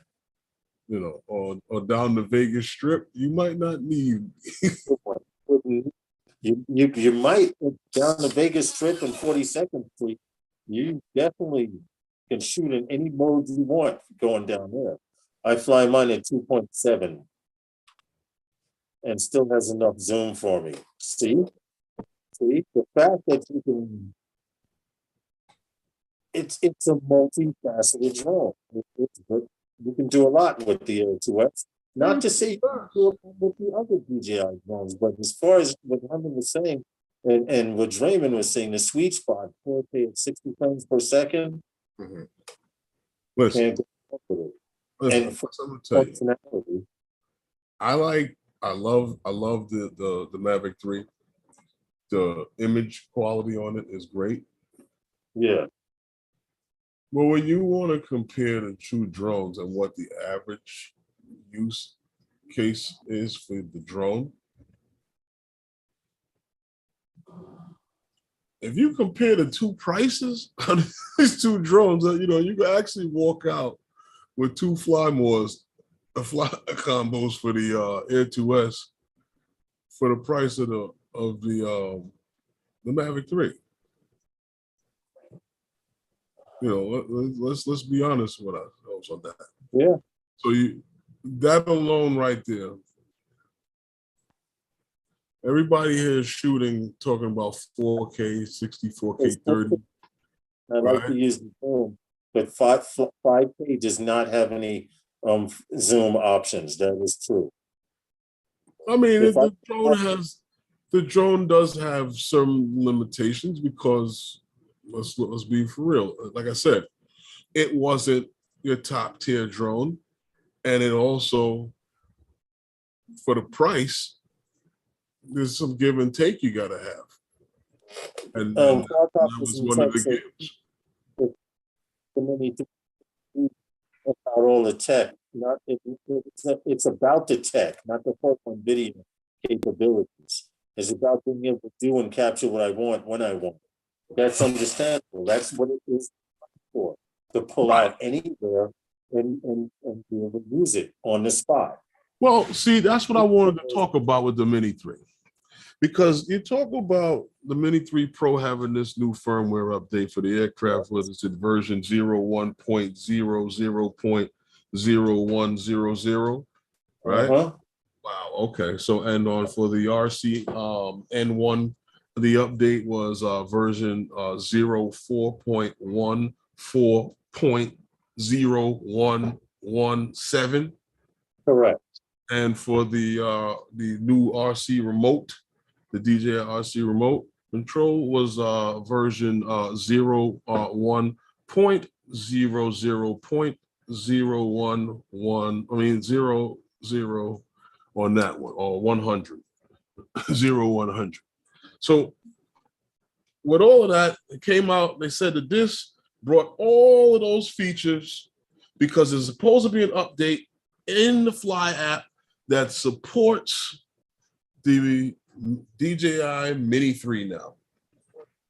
You know, or down the Vegas Strip, you might not need. You might down the Vegas Strip and 42nd Street. You definitely can shoot in any mode you want going down there. I fly mine at 2.7 and still has enough zoom for me. See, the fact that you can. It's a multifaceted drone. You can do a lot with the Air 2S. Not to say you can do it with the other DJI drones, but as far as what Herman was saying, and what Draymond was saying, the sweet spot, 4K at 60 frames per second. Mm-hmm. Listen, and for functionality. I love the Mavic 3. The image quality on it is great. Yeah. Well, when you want to compare the two drones and what the average use case is for the drone. If you compare the two prices on these two drones, you know, you can actually walk out with two fly combos for the Air 2S for the price of the Mavic 3. You know, let's be honest with ourselves on that. Yeah. So that alone right there. Everybody here is shooting, talking about 4K, 64K, 30. I like to use the zoom, but 5K does not have any zoom options. That is true. I mean, the drone does have some limitations because let's be for real. Like I said, it wasn't your top tier drone, and it also, for the price, there's some give and take you gotta have. And that was one of the games. The Mini about all the tech, it's about the tech, not the full-on video capabilities. It's about being able to do and capture what I want when I want. That's understandable. That's what it is for. To pull out anywhere and be able to use it on the spot. Well, see, that's what I wanted to talk about with the Mini 3. Because you talk about the Mini 3 Pro having this new firmware update for the aircraft, whether it's at version 01.00.0100, right? Wow, okay. So, and on for the RC N1, the update was version 04.14.0117. Correct. And for the new RC remote, the DJI RC remote control was version 0.00.011. I mean 00 on that one, or 100, 100. So with all of that, it came out. They said that this brought all of those features because there's supposed to be an update in the Fly app that supports the DJI Mini 3 now.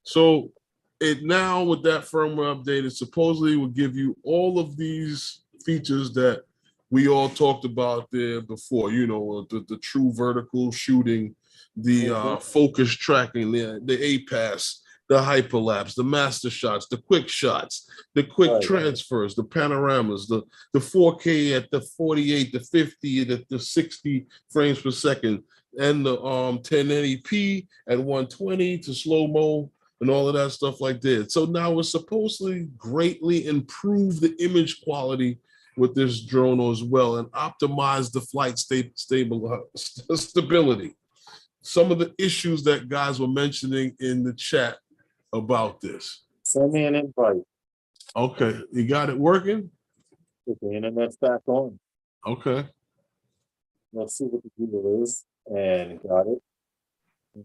So it now, with that firmware update, it supposedly will give you all of these features that we all talked about there before. You know, the true vertical shooting, the focus tracking, the APAS, the hyperlapse, the master shots, the quick shots, the quick transfers, the panoramas, the 4K at the 48, the 50, the 60 frames per second, and the 1080p at 120 to slow-mo and all of that stuff like that. So now it's supposedly greatly improve the image quality with this drone as well and optimize the flight stability. Some of the issues that guys were mentioning in the chat about this. Send me an invite. Okay, you got it working? The internet's back on. Okay. Let's see what the deal is. And got it.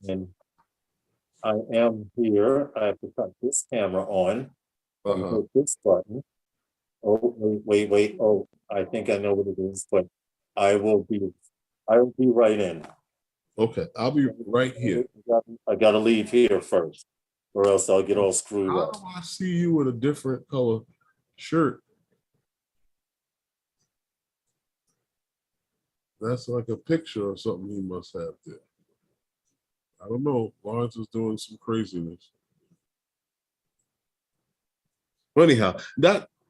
And I am here. I have to cut this camera on. Hit this button. Oh, wait. Oh, I think I know what it is, but I will be right in. Okay, I'll be right here. I gotta leave here first, or else I'll get all screwed up. How do I see you with a different color shirt? That's like a picture or something he must have there. I don't know. Lawrence is doing some craziness. Anyhow,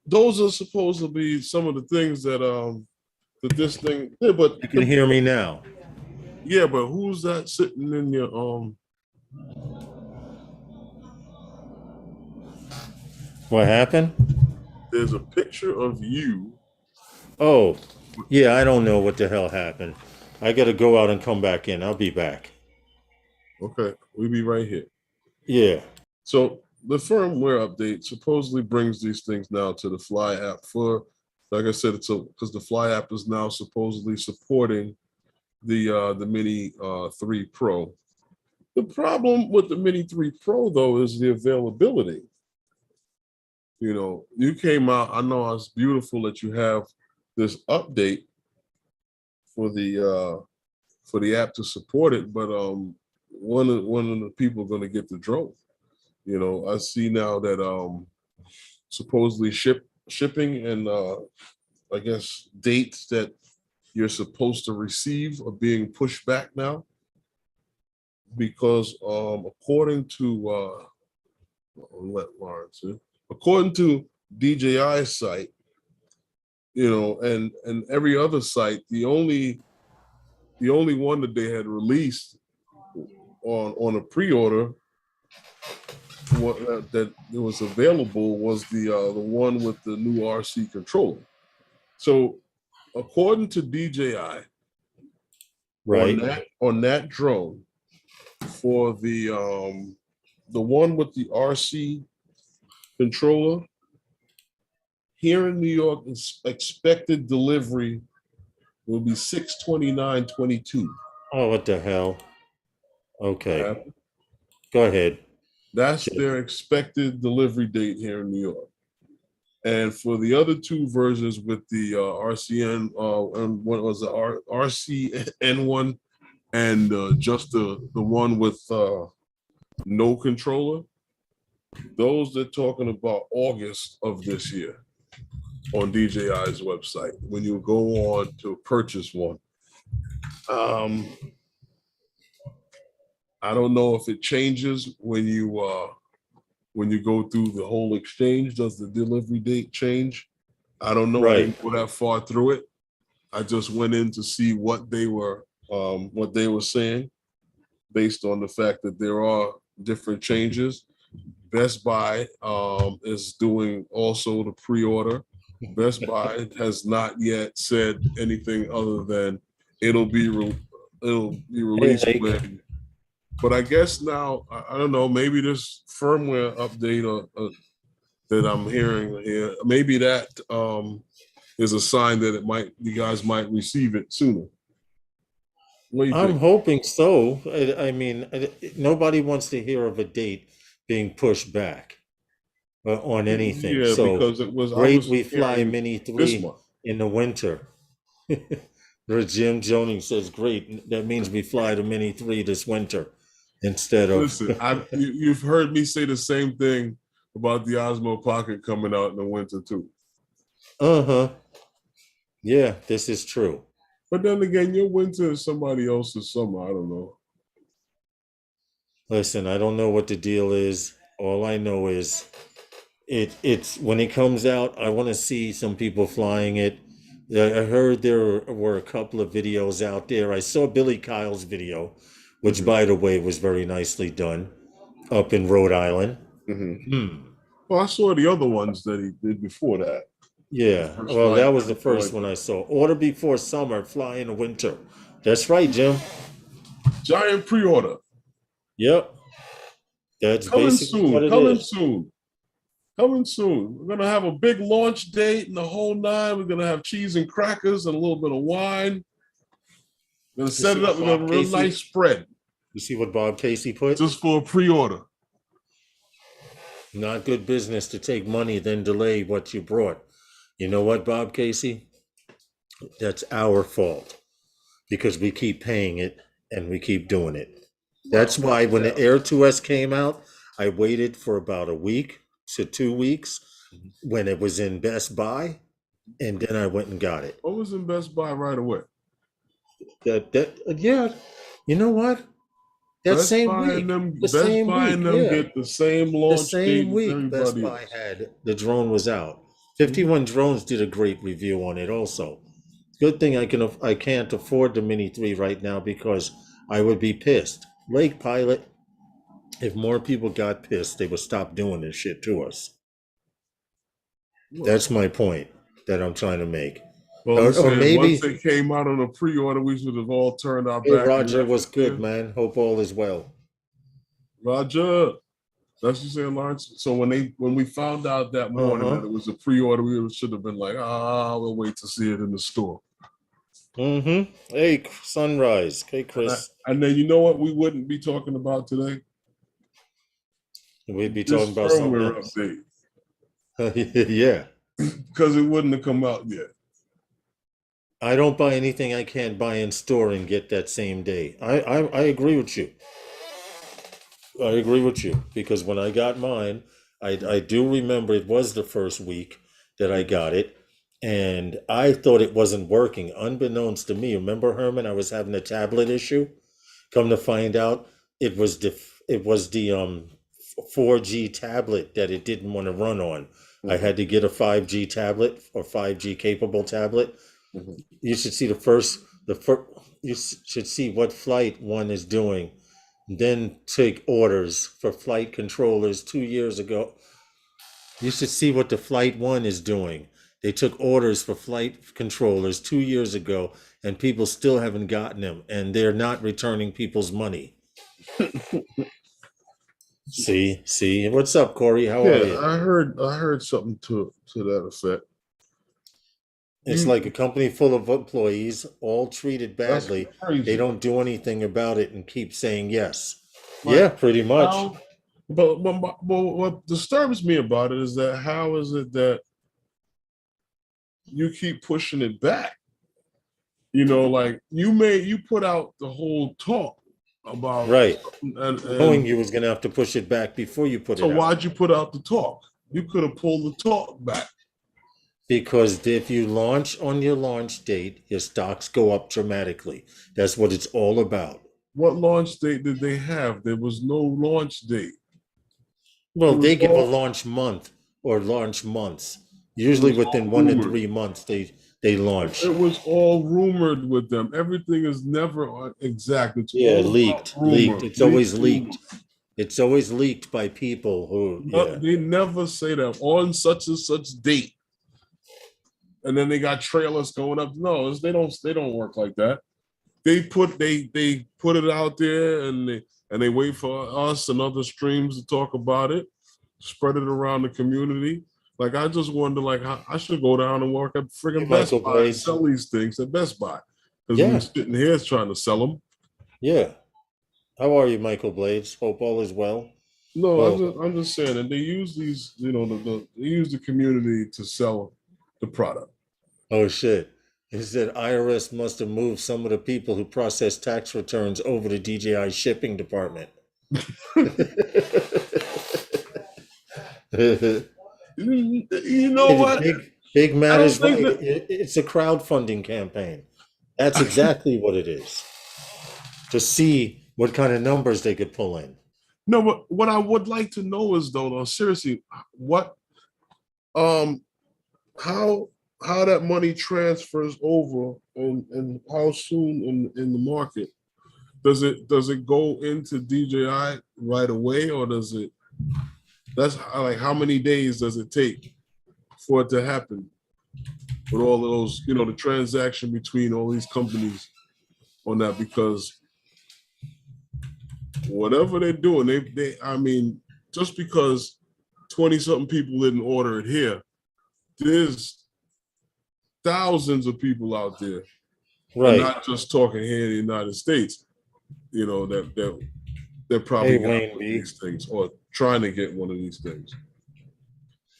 those are supposed to be some of the things that this thing did, but you can hear me now. Yeah, but who's that sitting in your What happened? There's a picture of you. Oh, yeah, I don't know what the hell happened. I gotta go out and come back in. I'll be back. Okay, we'll be right here. Yeah. So the firmware update supposedly brings these things now to the Fly app for, like I said, because the Fly app is now supposedly supporting the Mini 3 Pro. The problem with the Mini 3 Pro, though, is the availability. You know, you came out, I know it's beautiful that you have this update for the app to support it, but one of the people going to get the drone. You know, I see now that supposedly shipping and I guess dates that you're supposed to receive are being pushed back now because according to I'll let Lawrence in. According to DJI site, you know, and every other site, the only one that they had released on a pre-order that it was available was the one with the new RC controller. So according to DJI, Right. on that drone for the one with the RC controller here in New York, expected delivery will be 6/29/22. Oh, what the hell? Okay. Go ahead. That's their expected delivery date here in New York. And for the other two versions with the RCN and what was the RCN one and just the one with no controller, those they're talking about August of this year on DJI's website when you go on to purchase one. I don't know if it changes when you go through the whole exchange. Does the delivery date change? I don't know. I didn't go that far through it. I just went in to see what they were saying based on the fact that there are different changes. Best Buy is doing also the pre-order. Best Buy has not yet said anything other than it'll be released when. But I guess now I don't know. Maybe this firmware update that I'm hearing here, maybe that is a sign that you guys might receive it sooner. What do you think? I'm hoping so. I mean, nobody wants to hear of a date being pushed back on anything. Yeah, so because it was great. We fly Mini 3 in the winter. Jim Joning says, "Great. That means we fly the Mini 3 this winter instead of." Listen, you've heard me say the same thing about the Osmo Pocket coming out in the winter too. Yeah, this is true. But then again, your winter is somebody else's summer. I don't know. Listen, I don't know what the deal is. All I know is it's when it comes out, I want to see some people flying it. I heard there were a couple of videos out there. I saw Billy Kyle's video, which, by the way, was very nicely done up in Rhode Island. Well, I saw the other ones that he did before that. Yeah, well, that was the first one I saw. Order before summer, fly in the winter. That's right, Jim. Giant pre-order. Yep. That's coming basically soon. what it Coming is. soon. Coming soon. We're gonna have a big launch date and the whole nine. We're gonna have cheese and crackers and a little bit of wine. We're gonna set it up with a real nice spread. You see what Bob Casey put? Just for a pre-order. Not good business to take money, then delay what you brought. You know what, Bob Casey? That's our fault because we keep paying it and we keep doing it. That's why when the Air 2S came out, I waited for about a week to 2 weeks when it was in Best Buy, and then I went and got it. What was in Best Buy right away? Yeah, you know what? That Best same Buy week, and them, the Best same Buy week, and them yeah. get the same launch The same week Best Buy had the drone was out. 51 Drones did a great review on it also. Good thing I can't afford the Mini 3 right now because I would be pissed. Lake Pilot, if more people got pissed, they would stop doing this shit to us. That's my point that I'm trying to make. Well, or maybe once they came out on a pre-order, we should have all turned our back. Roger was good, man. Hope all is well. Roger. That's what you saying, Lawrence. So when we found out that morning that it was a pre-order, we should have been like, we'll wait to see it in the store. Hey, Sunrise. Hey, Chris. And then you know what we wouldn't be talking about today? We'd be talking about something else. Update. Yeah. Because it wouldn't have come out yet. I don't buy anything I can't buy in store and get that same day. I agree with you. I agree with you because when I got mine, I do remember it was the first week that I got it, and I thought it wasn't working, unbeknownst to me. Remember, Herman, I was having a tablet issue. Come to find out, it was the 4G tablet that it didn't want to run on. I Mhm, had to get a 5G tablet or 5G capable tablet. mhm. You should see you should see what flight one is doing, then take orders for flight controllers 2 years ago. You should see what the flight one is doing. They took orders for flight controllers 2 years ago, and people still haven't gotten them, and they're not returning people's money. See, what's up, Corey? How are Yeah, you? I heard something to that effect. It's You like a company full of employees, all treated That's badly. They crazy. don't do anything about it and keep saying yes. Like Yeah, pretty much. how but what disturbs me about it is that how is it that you keep pushing it back? Like you put out the whole talk about Right. Knowing and you was gonna have to push it back before you put so it out. why'd you put out the talk? You could have pulled the talk back. Because if you launch on your launch date, your stocks go up dramatically. That's what it's all about. What launch date did they have? There was no launch date. It Well, was they give a all launch month or launch months. it Usually was all within one to rumored. 3 months they launch. It was all rumored with them. Everything is never exact. It's Yeah, all about leaked. rumor, It's leaked always rumor. leaked. It's always leaked by people who, No, yeah. they never say that on such and such date, and then they got trailers going up. No, they don't work like that. They put it out there, and they wait for us and other streams to talk about it, spread it around the community. Like I just wonder, like how I should go down and work at Hey, friggin' Michael Best Buy and Blaze. sell these things at Best Buy because we Yeah, sitting here trying to sell them. yeah. How are you, Michael Blades? Hope all is well. No, I'm Well, just I'm just saying that they use these, they use the community to sell the product. oh shit. He said IRS must have moved some of the people who process tax returns over to DJI shipping department. You know It is what? Big I Matt don't is think right. that. It's a crowdfunding campaign. That's exactly what it is. To see what kind of numbers they could pull in. No, what I would like to know is though, seriously, what um how that money transfers over and how soon in the market does it go into DJI right away, or does it like how many days does it take for it to happen with all of those, the transaction between all these companies on that? Because whatever they're doing, they I mean, just because 20 something people didn't order it here, there's thousands of people out there, and Right. not just talking here in the United States, that Hey, probably got Wayne one of B. these things or trying to get one of these things.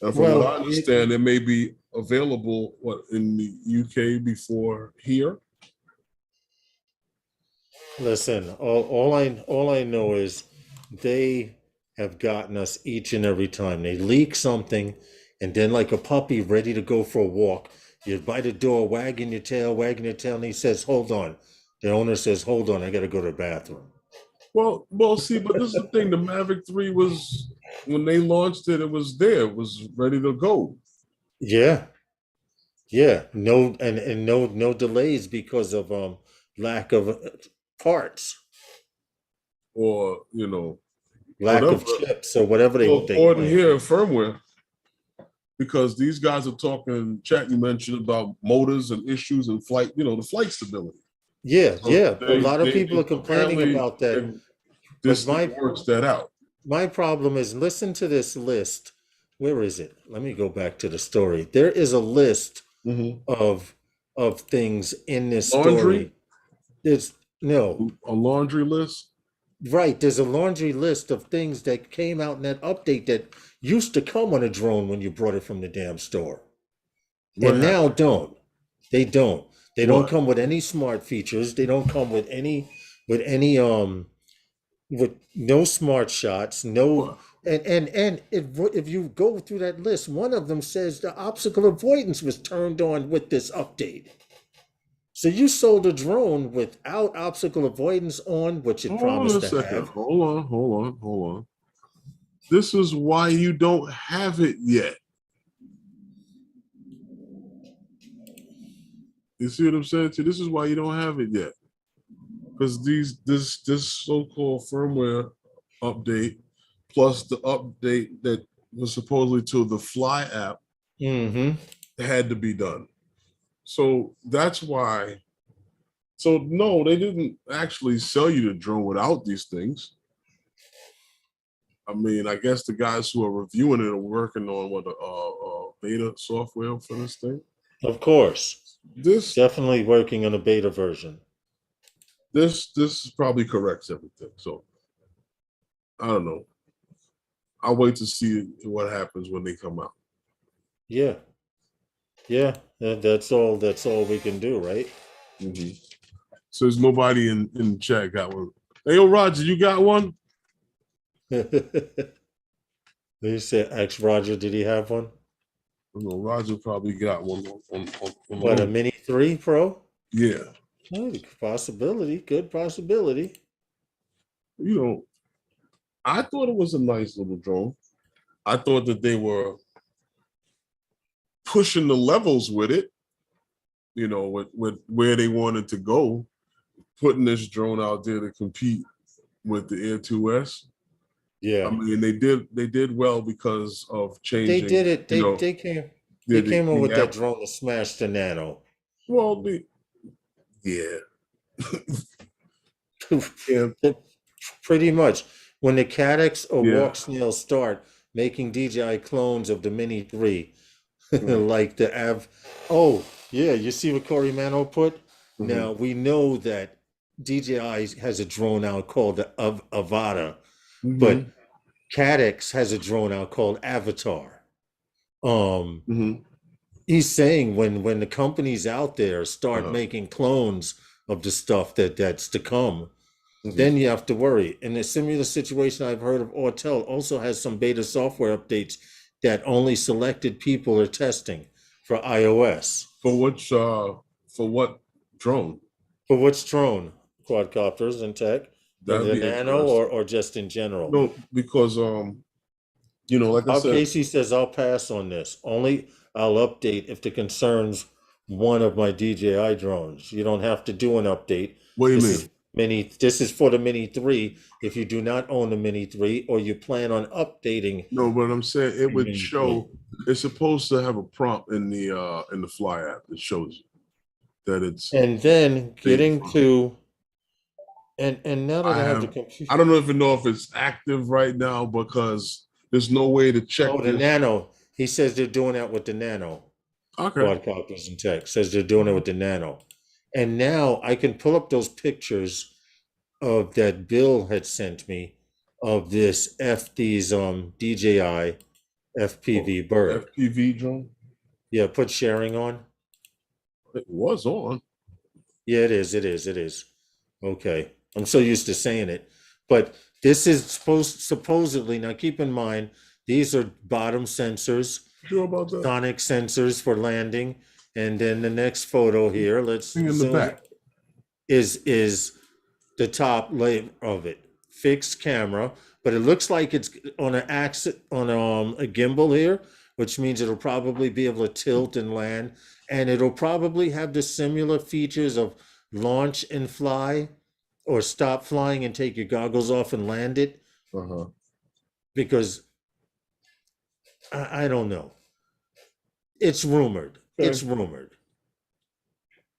And from what Well, I understand, it may be available in the UK before here. listen, all I know is they have gotten us each and every time. They leak something, and then like a puppy ready to go for a walk, you're by the door wagging your tail, and he says, "Hold on." The owner says, "Hold on, I got to go to the bathroom." Well, see, but this is the thing. The Mavic 3 was, when they launched it, it was there, it was ready to go. Yeah, yeah. No, and no delays because of lack of parts, Or, lack whatever. of chips, or whatever Well, they according claim. here, firmware, because these guys are talking, chat you mentioned about motors and issues and flight, the flight stability. Yeah, So yeah. A lot of people are complaining apparently about that. But this thing works that out. my problem is listen to this list. Where is it? Let me go back to the story. There is a list Mhm. of things in this Laundry, story. There's no a laundry list. right. There's a laundry list of things that came out in that update that used to come on a drone when you brought it from the damn store. What And now happened? don't. They don't. They don't What? come with any smart features. They don't come with any with no smart shots, no. What? And if you go through that list, one of them says the obstacle avoidance was turned on with this update. So you sold a drone without obstacle avoidance on, which it Hold on promised a to second. have. Hold on. This is why you don't have it yet. You see what I'm saying to you? This is why you don't have it yet. Because this so-called firmware update plus the update that was supposedly to the Fly app Mm-hmm. had to be done. So that's why. So no, they didn't actually sell you the drone without these things. I mean, I guess the guys who are reviewing it are working on what a beta software for this thing. Of course. This Definitely working on a beta version. this probably corrects everything. So I don't know. I'll wait to see what happens when they come out. Yeah. Yeah. That's all we can do, right? Mm-hmm. So there's nobody in chat got one. Hey, yo, Roger, you got one? They said ask Roger, did he have one? I know Roger probably got one. What, a Mini 3 Pro? Yeah. Oh, possibility, good possibility. You know, I thought it was a nice little drone. I thought that they were pushing the levels with it, with where they wanted to go, putting this drone out there to compete with the Air 2S. I Yeah. mean, they did well because of They changing, did it. They came up the with that app. drone to smash the Nano. Well, yeah, yeah, Pretty much. When the Cadex or yeah. Walk Snails start making DJI clones of the Mini 3, Right. like the Av. Oh, yeah, you see what Corey Mano put? Mm-hmm. Now, we know that DJI has a drone out called the Avata, but Mm-hmm. Cadex has a drone out called Avatar. Um, Mm-hmm. he's saying when the companies out there start Uh-huh. making clones of the stuff that's to come, Mm-hmm. then you have to worry. In a similar situation I've heard of, Autel also has some beta software updates that only selected people are testing for iOS. For what drone? For which drone? Quadcopters and tech? For That'd the be Nano interesting. or just in general? No, because like I Bob said, Casey says I'll pass on this. Only I'll update if it concerns one of my DJI drones. You don't have to do an update. what do you This mean? is This is for the Mini 3. If you do not own the Mini 3 or you plan on updating No, but I'm saying it the would Mini 3. show. It's supposed to have a prompt in the Fly app that shows you that it's And then date getting from. to and now that I I have the have. computer. I don't know if it's active right now because there's no way to check Oh, the this. Nano. He says they're doing that with the Nano. Okay. Quadcopters and tech says they're doing it with the Nano. And now I can pull up those pictures of that Bill had sent me of these DJI Oh, FPV bird. FPV drone. Yeah, put sharing on. It was on. Yeah, it is. Okay. I'm so used to saying it. But this is supposedly, now keep in mind, these are bottom sensors, Sure about that? sonic sensors for landing. And then the next photo here, let's Thing in the zoom, back. is the top layer of it. Fixed camera, but it looks like it's on an axis on a gimbal here, which means it'll probably be able to tilt and land, and it'll probably have the similar features of launch and fly, or stop flying and take your goggles off and land it. Uh-huh. Because I don't know. It's rumored. It's Okay. rumored.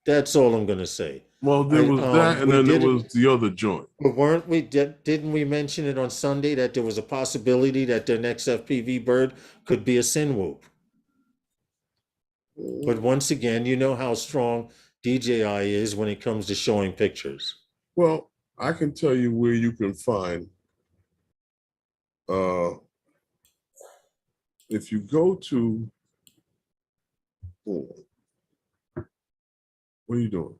That's all I'm gonna say. Well, there I was that, and we then there did was it. the other joint. But weren't we? Didn't we mention it on Sunday that there was a possibility that their next FPV bird could be a Sinwhoop? But once again, you know how strong DJI is when it comes to showing pictures. Well, I can tell you where you can find. Uh, if you go to, oh, What are you doing?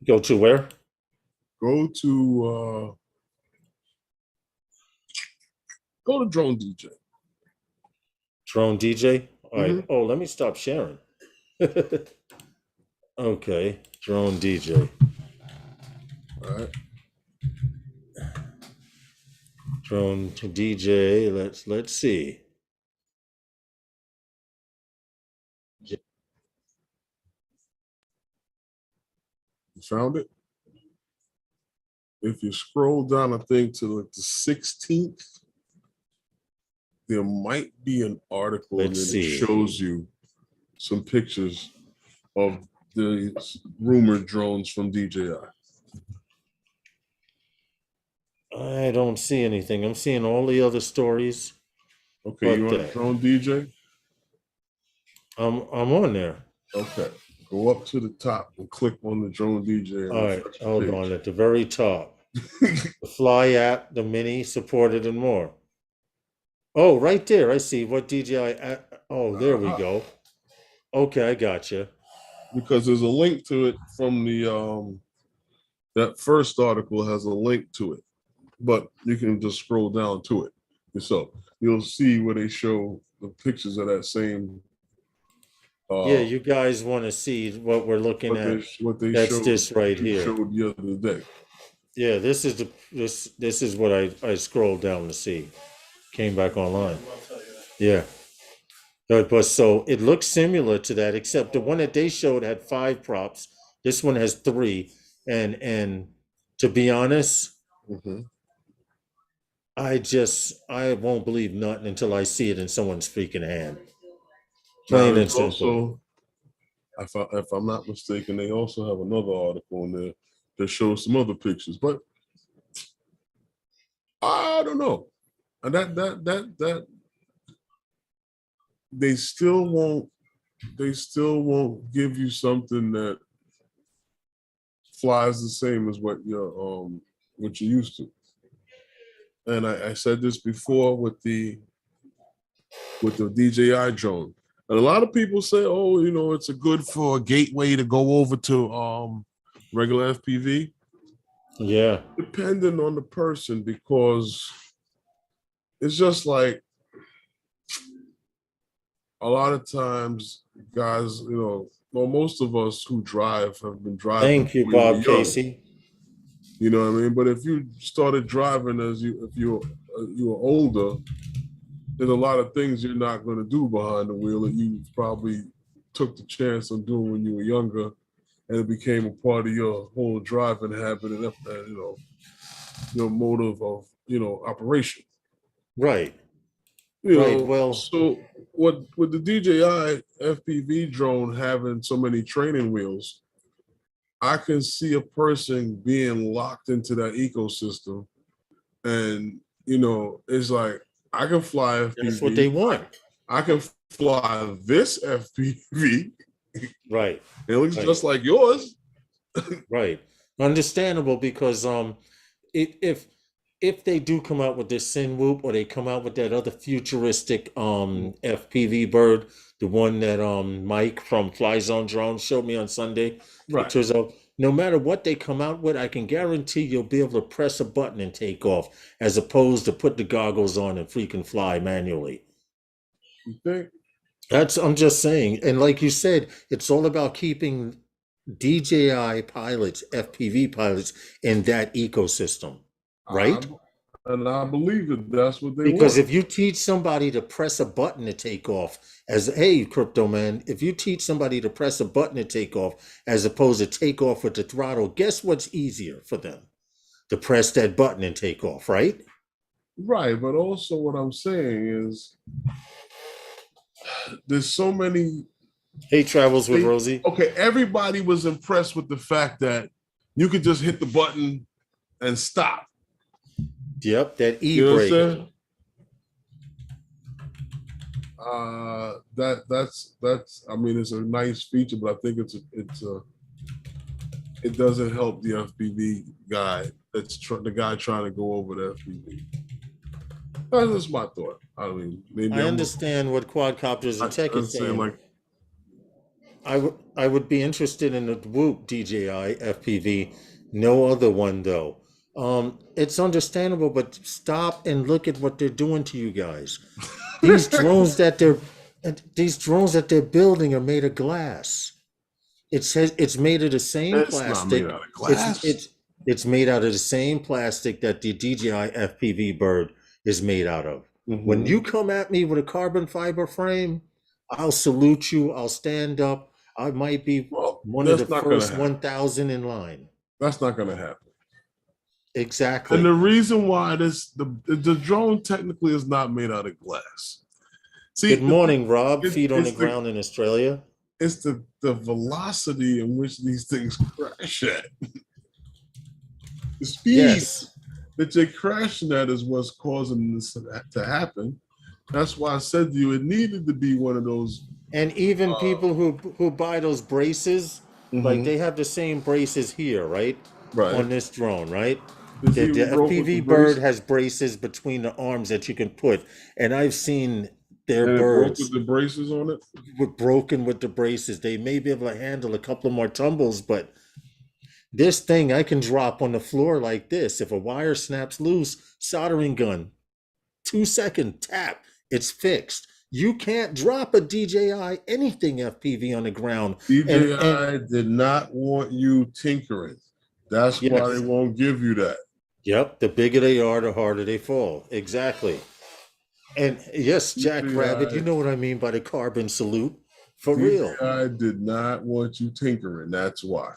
Go to where? Go to Drone DJ. Drone DJ. All right. Mhm. Oh, let me stop sharing. Okay. Drone DJ. All right. Drone DJ. Let's see. You found it? If you scroll down, I think to like the 16th, there might be an article and Let's then it see. shows you some pictures of the rumored drones from DJI. I don't see anything. I'm seeing all the other stories. Okay, you But on Drone DJ? I'm on there. Okay. Go up to the top and click on the Drone DJ and All right, refresh the hold page. on. At the very top, the Fly app, the Mini, supported, and more. Oh, right there. I see what DJI. Oh, there we go. Okay, I gotcha. Because there's a link to it from the that first article has a link to it, but you can just scroll down to it yourself. You'll see where they show the pictures of that same Yeah, you guys want to see what we're looking at? what they That's showed this right you here. showed the other day. Yeah, this is this is what I scrolled down to see. Came back online. Yeah. But so it looks similar to that, except the one that they showed had 5 props. This one has 3. And to be honest, Mhm. I won't believe nothing until I see it in someone's freaking hand. Now Plain and there's simple. also, if I'm not mistaken, they also have another article in there that shows some other pictures, but I don't know. And that they still won't give you something that flies the same as what you're used to. And I said this before with the DJI drone. And a lot of people say, oh, it's a good for a gateway to go over to regular FPV. Yeah. Depending on the person, because it's just like a lot of times, guys, well, most of us who drive have been driving Thank you, when we were Bob young. Casey. You know what I mean? But if you started driving if you were older, there's a lot of things you're not going to do behind the wheel that you probably took the chance on doing when you were younger, and it became a part of your whole driving habit and your motive of operation. Right. Right. Well, So what with the DJI FPV drone having so many training wheels, I can see a person being locked into that ecosystem, and it's like I can fly that's what they FPV. want. I can fly this FPV. Right. It looks Right. just like yours. Right. Understandable, because if if they do come out with this Sin Whoop, or they come out with that other futuristic FPV bird, the one that Mike from Fly Zone Drone showed me on Sunday Right. pictures of, no matter what they come out with, I can guarantee you'll be able to press a button and take off, as opposed to put the goggles on and freaking fly manually. You think? I'm just saying. And like you said, it's all about keeping DJI pilots, FPV pilots, in that ecosystem, right? And I believe that that's what they Because want. if you teach somebody to press a button to take off, as hey, crypto man, if you teach somebody to press a button to take off as opposed to take off with the throttle, guess what's easier for them? To press that button and take off, right? Right, but also what I'm saying is there's so many. Hey, Travels with Rosie. Okay, everybody was impressed with the fact that you could just hit the button and stop. Yep, that You know what I'm e-brake. saying? That's I mean, it's a nice feature, but I think it doesn't help the FPV guy. The guy trying to go over the FPV. That's just my thought. I mean, maybe I I'm. understand what quadcopters and tech I'm is saying saying. like, I would be interested in a Whoop DJI FPV. No other one though. It's understandable, but stop and look at what they're doing to you guys. These drones that they're building are made of glass. It says it's made of the same it's not made plastic. out of It's glass. it's it's made out of the same plastic that the DJI FPV bird is made out of. When Mhm. you come at me with a carbon fiber frame, I'll salute you. I'll stand up. I might be Well, one of the that's not going to first happen. 1,000 in line. That's not going to happen. And Exactly. the reason why the drone technically is not made out of glass. See, Good morning, Rob. Feet on the it's ground in Australia. the velocity in which these things crash at. The speed Yes. that you're crashing at is what's causing this to happen. That's why I said to you, it needed to be one of those. And even people who buy those braces, like Mhm. they have the same braces here, right? Right. On this drone, right? Is he The broke with the FPV bird brace? has braces between the arms that you can put, and I've seen their And it broke with birds the braces on it? with broken with the braces. They may be able to handle a couple more tumbles, but this thing I can drop on the floor like this. If a wire snaps loose, soldering gun, 2 second tap, it's fixed. You can't drop a DJI anything FPV on the ground. And DJI did not want you tinkering. That's why they yes, won't give you that. yep, the bigger they are, the harder they fall. Exactly. And yes, Jack Rabbit, you DJI, know what I mean by the carbon salute. For real. DJI did not want you tinkering. That's why.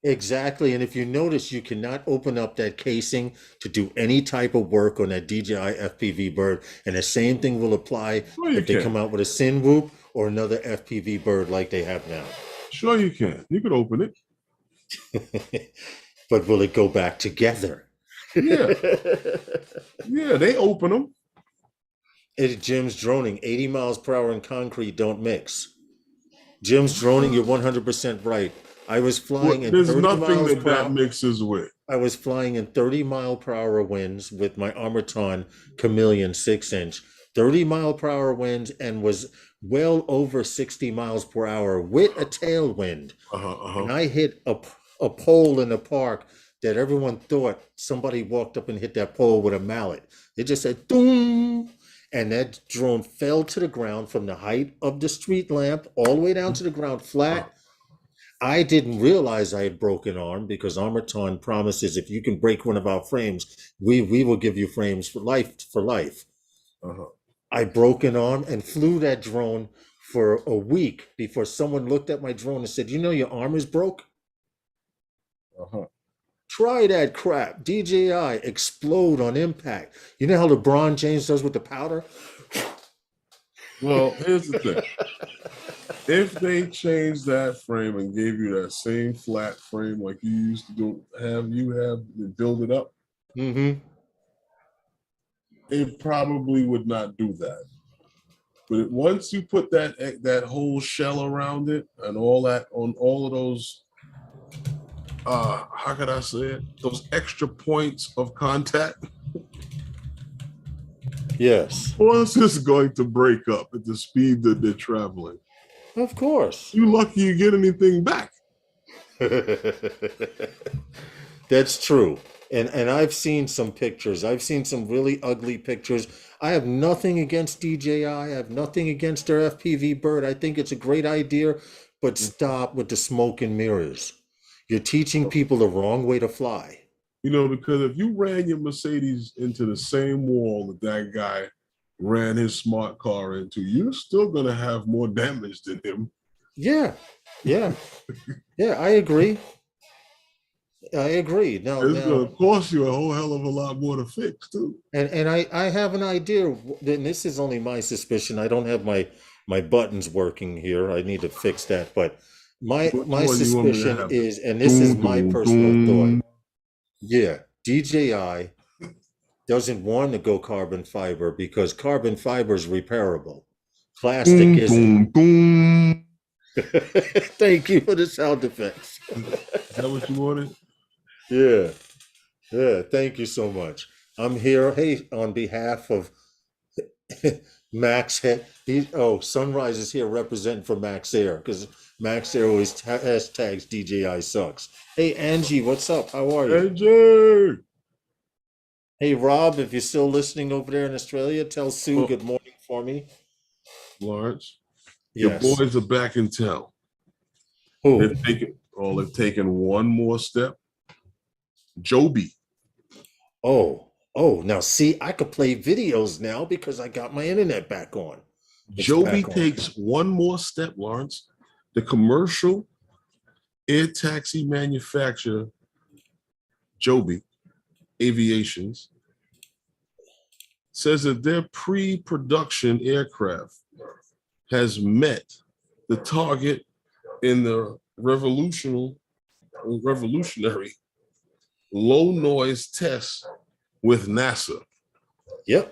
Exactly. And if you notice, you cannot open up that casing to do any type of work on that DJI FPV bird. And the same thing will apply Sure you if they can. come out with a Sin Whoop or another FPV bird like they have now. Sure you can. You could open it. But will it go back together? Yeah. Yeah, they open them. Jim's droning, 80 miles per hour in concrete don't mix. Jim's droning, you're 100% right. I was flying in There's 30 nothing miles that per that hour. mixes with. I was flying in 30-mile-per-hour winds with my Armaton Chameleon 6-inch, 30-mile-per-hour winds, and was well over 60 miles per hour with a tailwind. And I hit a pole in the park that everyone thought somebody walked up and hit that pole with a mallet. It just said, boom. And that drone fell to the ground from the height of the street lamp all the way down to the ground flat. I didn't realize I had broken arm because Armaton promises if you can break one of our frames, we will give you frames for life for life. Uh-huh. I broke an arm and flew that drone for a week before someone looked at my drone and said, "You know your arm is broke? Uh-huh. Try that crap. DJI explode on impact. You know how LeBron James does with the powder?" Well, here's the thing. If they changed that frame and gave you that same flat frame like you used to have build it up, Mm-hmm. it probably would not do that. But once you put that whole shell around it and all that on all of those, how could I say it? Those extra points of contact, Yes, once it's going to break up at the speed that they're traveling. of course. You lucky you get anything back. That's true. And I've seen some pictures. I've seen some really ugly pictures. I have nothing against DJI. I have nothing against their FPV bird. I think it's a great idea, but stop with the smoke and mirrors. You're teaching people the wrong way to fly. You know, because if you ran your Mercedes into the same wall that guy ran his smart car into, you're still going to have more damage than him. Yeah. Yeah. Yeah, I agree. I agree. It's going to cost you a whole hell of a lot more to fix, too. And I have an idea, and this is only my suspicion. I don't have my buttons working here. I need to fix that. But my Which one you want me to suspicion have? is, and this is my personal thought. Yeah, DJI doesn't want to go carbon fiber because carbon fiber is repairable. Plastic isn't. Thank you for the sound effects. Is that what you wanted? Yeah. Yeah, thank you so much. I'm here, hey, on behalf of Max Sunrise is here representing for Max Air because Max Air always hashtags DJI sucks. Hey Angie, what's up? How are you? AJ. Hey Rob, if you're still listening over there in Australia, tell Sue Well, good morning for me. Lawrence, your Yes. boys are back in town. Who? They've taken one more step. Joby. Now see, I could play videos now because I got my internet back on. It's Joby back on. takes one more step, Lawrence. The commercial air taxi manufacturer, Joby Aviations, says that their pre-production aircraft has met the target in the revolutionary low noise test with NASA. Yep.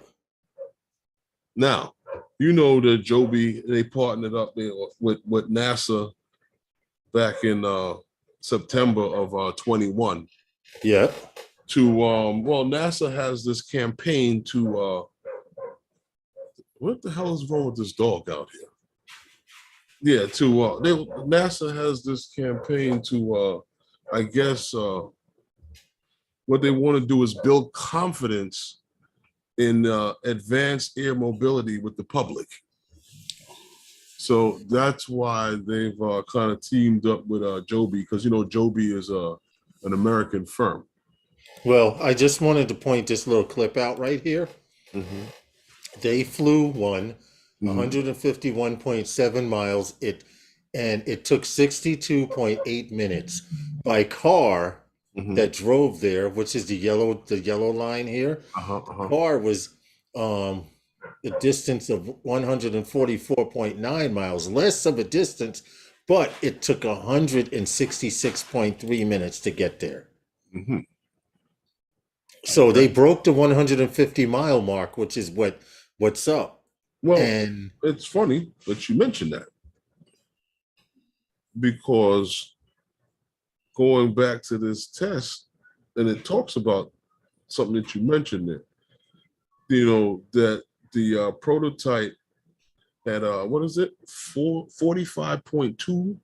Now, you know that Joby, they partnered up there with NASA back in September of 21 Yep. to NASA has this campaign to what the hell is wrong with this dog out here? Yeah, NASA has this campaign to I guess what they want to do is build confidence in advanced air mobility with the public. So that's why they've kind of teamed up with Joby, because you know Joby is an American firm. Well, I just wanted to point this little clip out right here. Mm-hmm. They flew one Mm-hmm. 151.7 miles. It took 62.8 minutes by car Mm-hmm. that drove there, which is the yellow line here. Car was a distance of 144.9 miles, less of a distance, but it took 166.3 minutes to get there. Mm-hmm. So they broke the 150-mile mark, which is what's up. Well, And it's funny that you mentioned that, because going back to this test, and it talks about something that you mentioned there, you know, that the prototype had what is it, 45.2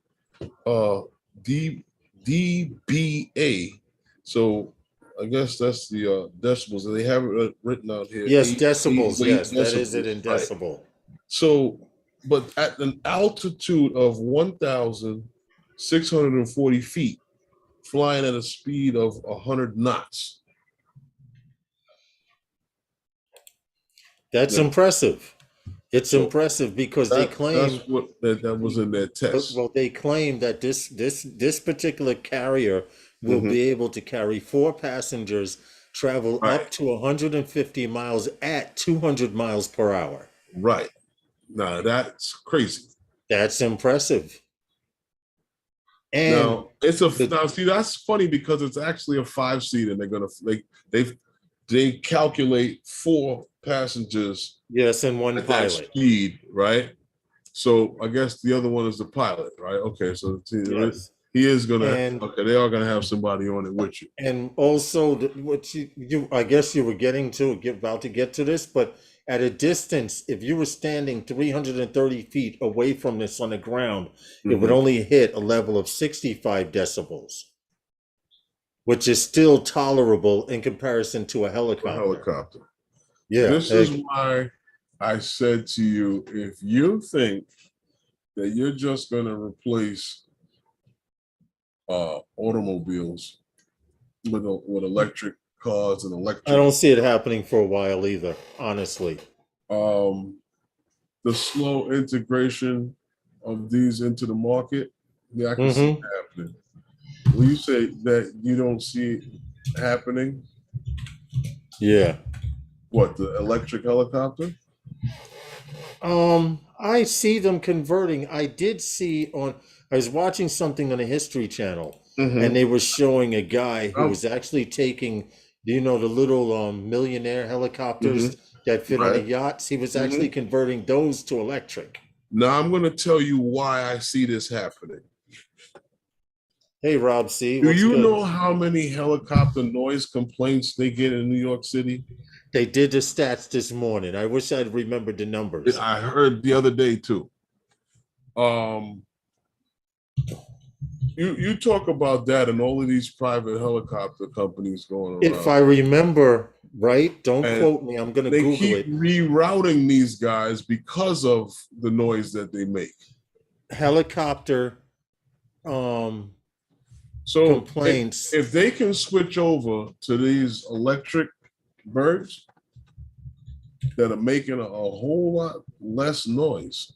dBA. So I guess that's the decibels. They have it written out here. yes, decibels. Yes, that is it decibels, in right. decibel. So, but at an altitude of 1,640 feet, flying at a speed of 100 knots. That's Yeah. impressive. It's So impressive because they claim, that's what that was in their test. well, they claim that this particular carrier will Mhm. be able to carry 4 passengers, travel Right. up to 150 miles at 200 miles per hour. Right. Now that's crazy. That's impressive. And Now see, that's funny because it's actually a 5-seater, and they're gonna they calculate 4 passengers yes, and one at that pilot. speed, right? So I guess the other one is the pilot, right? Okay, so Yes. he is gonna. And Okay, they are gonna have somebody on it with you. and also what you I guess you were about to get to this, but at a distance, if you were standing 330 feet away from this on the ground, it would Mhm. only hit a level of 65 decibels, which is still tolerable in comparison to a A helicopter. helicopter. Yeah. This is why I said to you, if you think that you're just gonna replace automobiles with electric cars and I electric don't see it happening for a while either, honestly. The slow integration of these into the market, yeah, I can see it happening. When you say that you don't see it happening, Yeah. what, the electric helicopter? I see them converting. I was watching something on a History Channel, and they were showing a guy who was actually taking, the little millionaire helicopters that fit on the Right. yachts. He was actually converting those to electric. Now I'm going to tell you why I see this happening. Hey, Rob C. Do What's you good? know how many helicopter noise complaints they get in New York City? They did the stats this morning. I wish I'd remembered the numbers. I heard the other day too. You talk about that and all of these private helicopter companies going around. If I remember right, don't And quote me. I'm going to they Google keep it. rerouting these guys because of the noise that they make. Helicopter So complaints. if they can switch over to these electric birds that are making a whole lot less noise,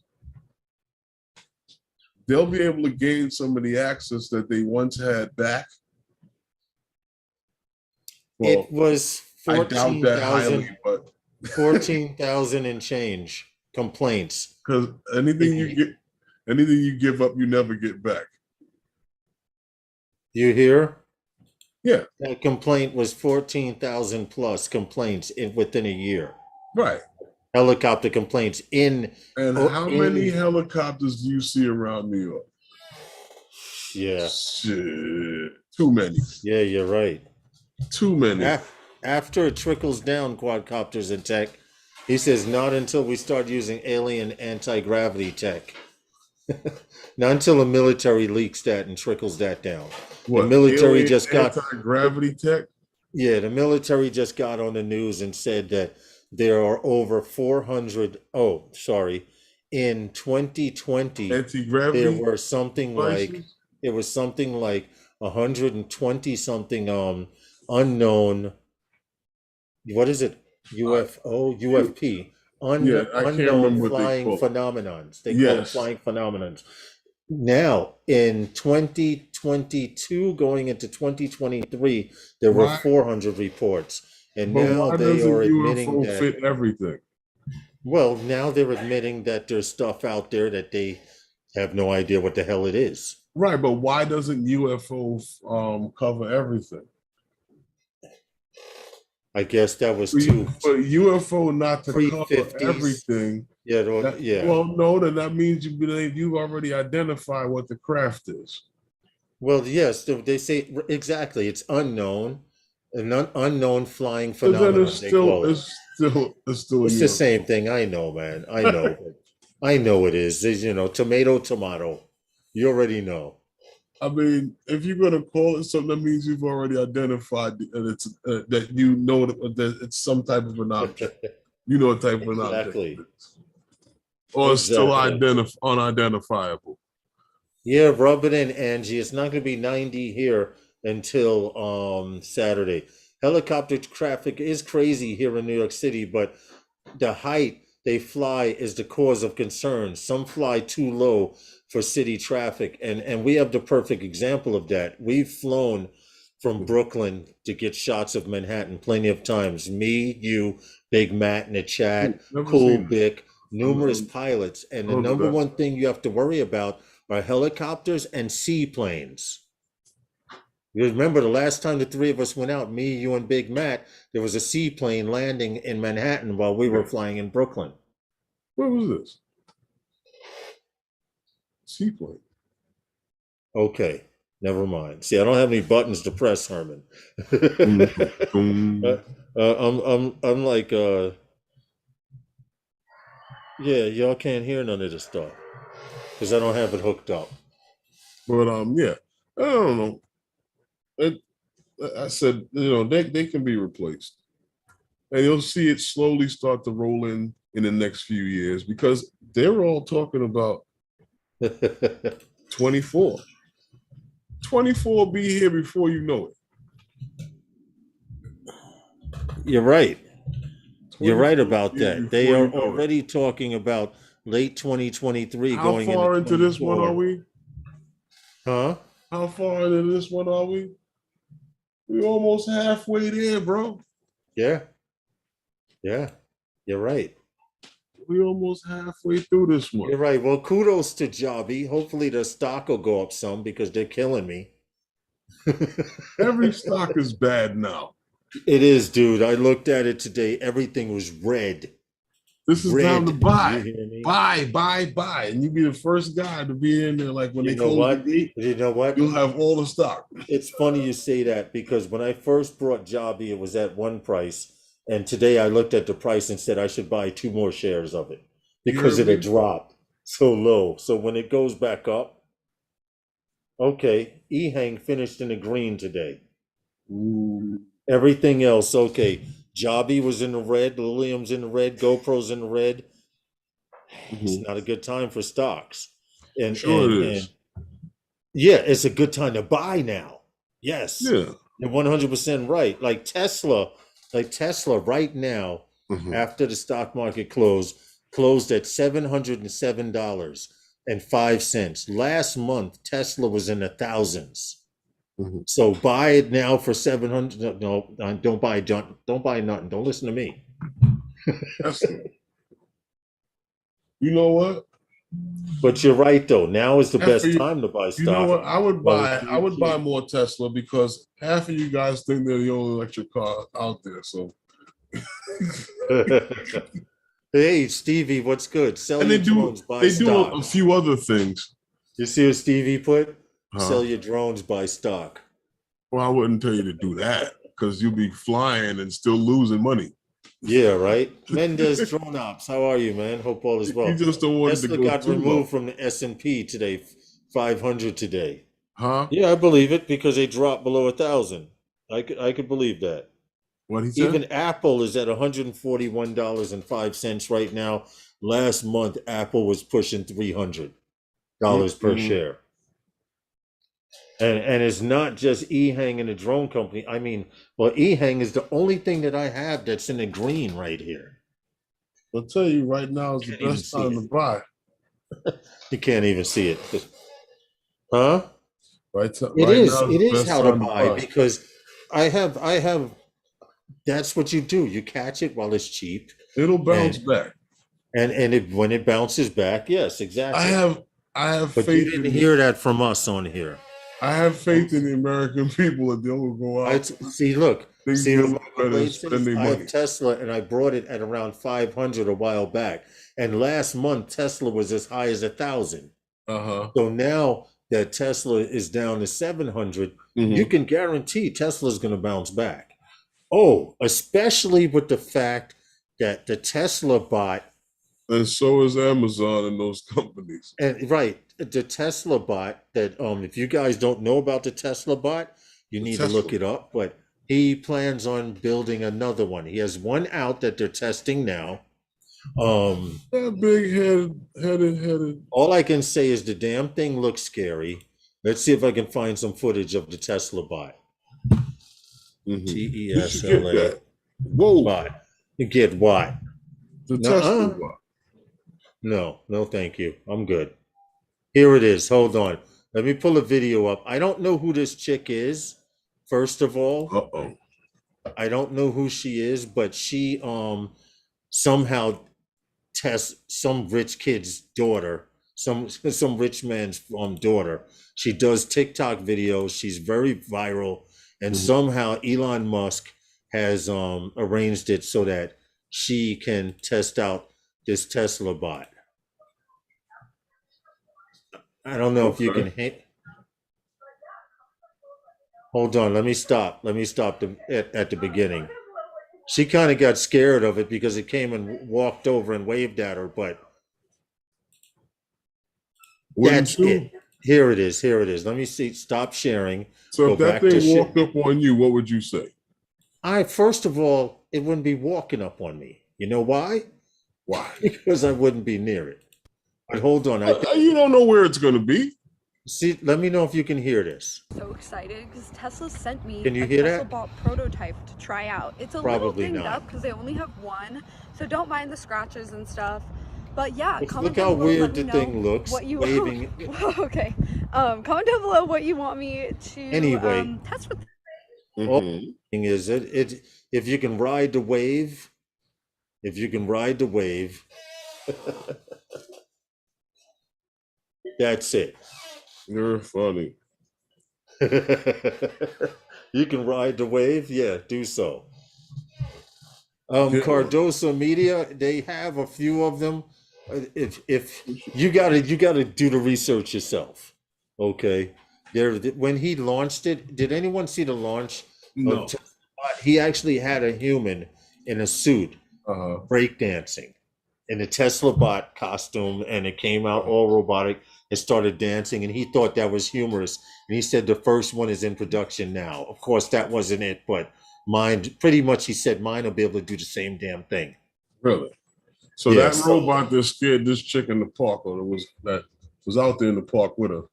they'll be able to gain some of the access that they once had back. Well, It was I doubt that highly, but 14,000 and change complaints. because anything you give up, you never get back. You hear? Yeah. That complaint was 14,000 plus complaints within a year. Right. Helicopter complaints in. And how many helicopters do you see around New York? Yeah. Shit. Too many. Yeah, you're right. Too many. After it trickles down quadcopters and tech, he says not until we start using alien anti-gravity tech. Not until the military leaks that and trickles that down. What, the military alien just got anti-gravity tech? Yeah, the military just got on the news and said that there are over 400. Oh, sorry. In 2020, Anti-gravity there were something devices? like it was something like 120 something unknown. What is it? UFO, UFP, I can't unknown remember what they flying call it. phenomenons. They call it Yes. flying phenomenons. Now, in 2022, going into 2023, there were Why- 400 reports, and But now why they doesn't are admitting UFO that. fit everything? Well, now they're admitting that there's stuff out there that they have no idea what the hell it is. Right, but why doesn't UFO cover everything? I guess that was too. For UFO not to cover Pre-50s. everything. Yeah, yeah. Well, no, then that means you believe you've already identified what the craft is. Well, yes, they say exactly. It's unknown, an unknown flying But then phenomenon. it's They call still it. it's still It's a the UFO. same thing. I know, man. I know. I know it is. It's, tomato, tomato. You already know. I mean, if you're gonna call it something, that means you've already identified that it's that you know that it's some type of an object. You know what type of an Exactly. object it is. Or it's still Exactly. unidentifiable. Yeah, rub it in, Angie. It's not going to be 90 here until Saturday. Helicopter traffic is crazy here in New York City, but the height they fly is the cause of concern. Some fly too low for city traffic, and we have the perfect example of that. We've flown from Brooklyn to get shots of Manhattan plenty of times. Me, you, Big Matt in the chat, Never Cool seen it. Bick, numerous pilots, and the Don't do number that. one thing you have to worry about are helicopters and seaplanes. You remember the last time the three of us went out, me, you, and Big Matt, there was a seaplane landing in Manhattan while we were flying in Brooklyn. What was this? Seaplane. Okay, never mind. See, I don't have any buttons to press, Herman. I'm like, yeah, y'all can't hear none of this stuff because I don't have it hooked up. But yeah, I don't know. I said, they can be replaced, and you'll see it slowly start to roll in the next few years because they're all talking about 24. 24 will be here before you know it. You're right. You're right 24 about years that. They before are you know it. already talking about late 2023 How going far into into this one 24. are we? Huh? How far into this one are we? We're almost halfway there, bro. Yeah. Yeah. You're right. We're almost halfway through this one. You're right. Well, kudos to Joby. Hopefully the stock will go up some because they're killing me. Every stock is bad now. It is, dude. I looked at it today. Everything was red. This is time to Red. buy. You hear me? Buy. And you be the first guy to be in there. Like when You they know close what? the gate, You know what? you'll have all the stock. It's funny you say that because when I first brought Joby, it was at one price. And today I looked at the price and said I should buy 2 more shares of it because You it heard had me? dropped so low. So when it goes back up, okay, Ehang finished in the green today. Ooh. Everything else, okay. Joby was in the red, Lilium's in the red, GoPro's in the red. It's Mhm. not a good time for stocks. And Sure and it and is. yeah, it's a good time to buy now. Yes. Yeah. You're 100% right. Like Tesla right now, Mhm. after the stock market closed at $707.05. Last month, Tesla was in the thousands. Mhm. So buy it now for 700. No, don't buy junk. Don't buy nothing. Don't listen to me. Tesla. You know what? But you're right though. Now is the Half of best you, time to buy you know stock what? I would while it's buy. I still would buy cheap. more Tesla because half of you guys think they're the only electric car out there. So, Hey Stevie, what's good? Sell and your drones, buy they do stock. a few other things. You see what Stevie put? Huh? Sell your drones, buy stock. Well, I wouldn't tell you to do that because you'll be flying and still losing money. Yeah, right. Mendez Drone Ops, how are you, man? Hope all is You well. just don't want it to Tesla go got too removed low, from the S&P today, 500 today. huh? Yeah, I believe it because they dropped below 1,000. I could believe that. What he said? Even Apple is at $141.05 right now. Last month, Apple was pushing $300 per Mm-mm. share. And it's not just Ehang and the drone company. I mean, well, Ehang is the only thing that I have that's in the green right here. I'll tell you right now is the Can't even best see time to it. buy. You can't even see it. Huh? Right, It right is. now is It the is best how to time to buy buy. because I have that's what you do. You catch it while it's cheap. It'll bounce And back. when it bounces back, yes, I exactly. have I have But you faith didn't in hear that from us on here. I have faith in the American people that they'll go I out. see. Look, Things see get a what little Michael better and Blade spend says. their I have money. Tesla, and I brought it at around 500 a while back. And last month, Tesla was as high as 1,000. Uh-huh. So now that Tesla is down to 700, you Hmm. can guarantee Tesla's going to bounce back. Oh, especially with the fact that the Tesla bot, And so is Amazon and those companies. and right, the Tesla bot that if you guys don't know about the Tesla bot, you The need to look Tesla. it up, but he plans on building another one. He has one out that they're testing now. That big headed. All I can say is the damn thing looks scary. Let's see if I can find some footage of the Tesla bot. Mm-hmm. You should get TESLA that. Whoa, bot. You get what? the Tesla Nuh-uh. one. No, no, thank you. I'm good. Here it is. Hold on. Let me pull a video up. I don't know who this chick is. First of all, Uh-oh. I don't know who she is, but she somehow tests some rich kid's daughter, some rich man's daughter. She does TikTok videos. She's very viral, and Mhm. somehow Elon Musk has arranged it so that she can test out this Tesla bot. I don't know if you Okay. can hit. Hold on, let me stop. Let me stop at the beginning. She kind of got scared of it because it came and walked over and waved at her, but Wouldn't that's you? it. Here it is. Here it is. Let me see. Stop sharing. So Go if that back to thing shit. walked up on you, what would you say? First of all, it wouldn't be walking up on me. You know why? Why? Because I wouldn't be near it. But hold on. I think. You don't know where it's going to be. See, let me know if you can hear this. So excited because Tesla sent me Can you a hear Tesla that? bot prototype to try out. It's a Probably little dinged not. up because they only have one, so don't mind the scratches and stuff. But yeah, comment Look how down below. Let weird me the know thing looks. what you Waving. okay. Comment down below what you want me to Anyway, test with. all Mm-hmm. thing is it if you can ride the wave, if you can ride the wave, that's it. You're funny. You can ride the wave, yeah, do so. Yeah. Cardoso Media, they have a few of them. If you gotta do the research yourself. Okay. There when he launched it, did anyone see the launch of No. Tesla? He actually had a human in a suit, Uh-huh. breakdancing in a Tesla bot costume, and it came out all robotic. It started dancing, and he thought that was humorous. And he said the first one is in production now. Of course, that wasn't it, but mine, pretty much, he said mine will be able to do the same damn thing. Really? So Yeah, that robot that scared this chick in the park, or that was out there in the park with her,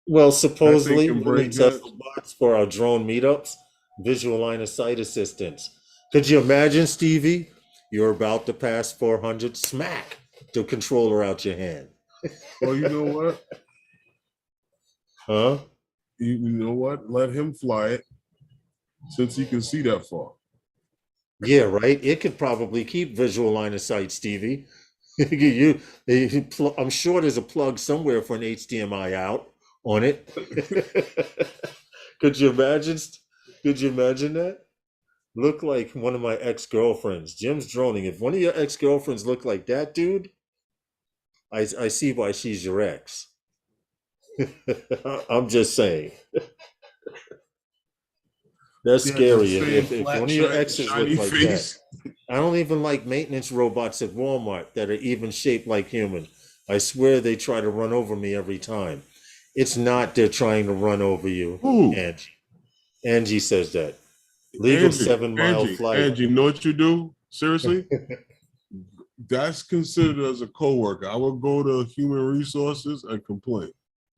Well, that thing supposedly, can we need break dance? Tesla bots for our drone meetups, visual line of sight assistance. Could you imagine, Stevie? You're about to pass 400, smack the controller out your hand. Well, you know what? Huh? You know what? Let him fly it, since he can see that far. Yeah, right. It could probably keep visual line of sight, Stevie. I'm sure there's a plug somewhere for an HDMI out on it. Could you imagine? Could you imagine that? Look like one of my ex-girlfriends. Jim's droning. If one of your ex-girlfriends look like that, dude, I see why she's your ex. I'm just saying. That's Yeah, scary. the If same one flat, of your exes shiny look like face. that. I don't even like maintenance robots at Walmart that are even shaped like human. I swear they try to run over me every time. It's not they're trying to run over you, Ooh, Angie. Angie says that. Legal 7-mile flight. Angie, you know what you do? Seriously? That's considered as a coworker. I would go to human resources and complain.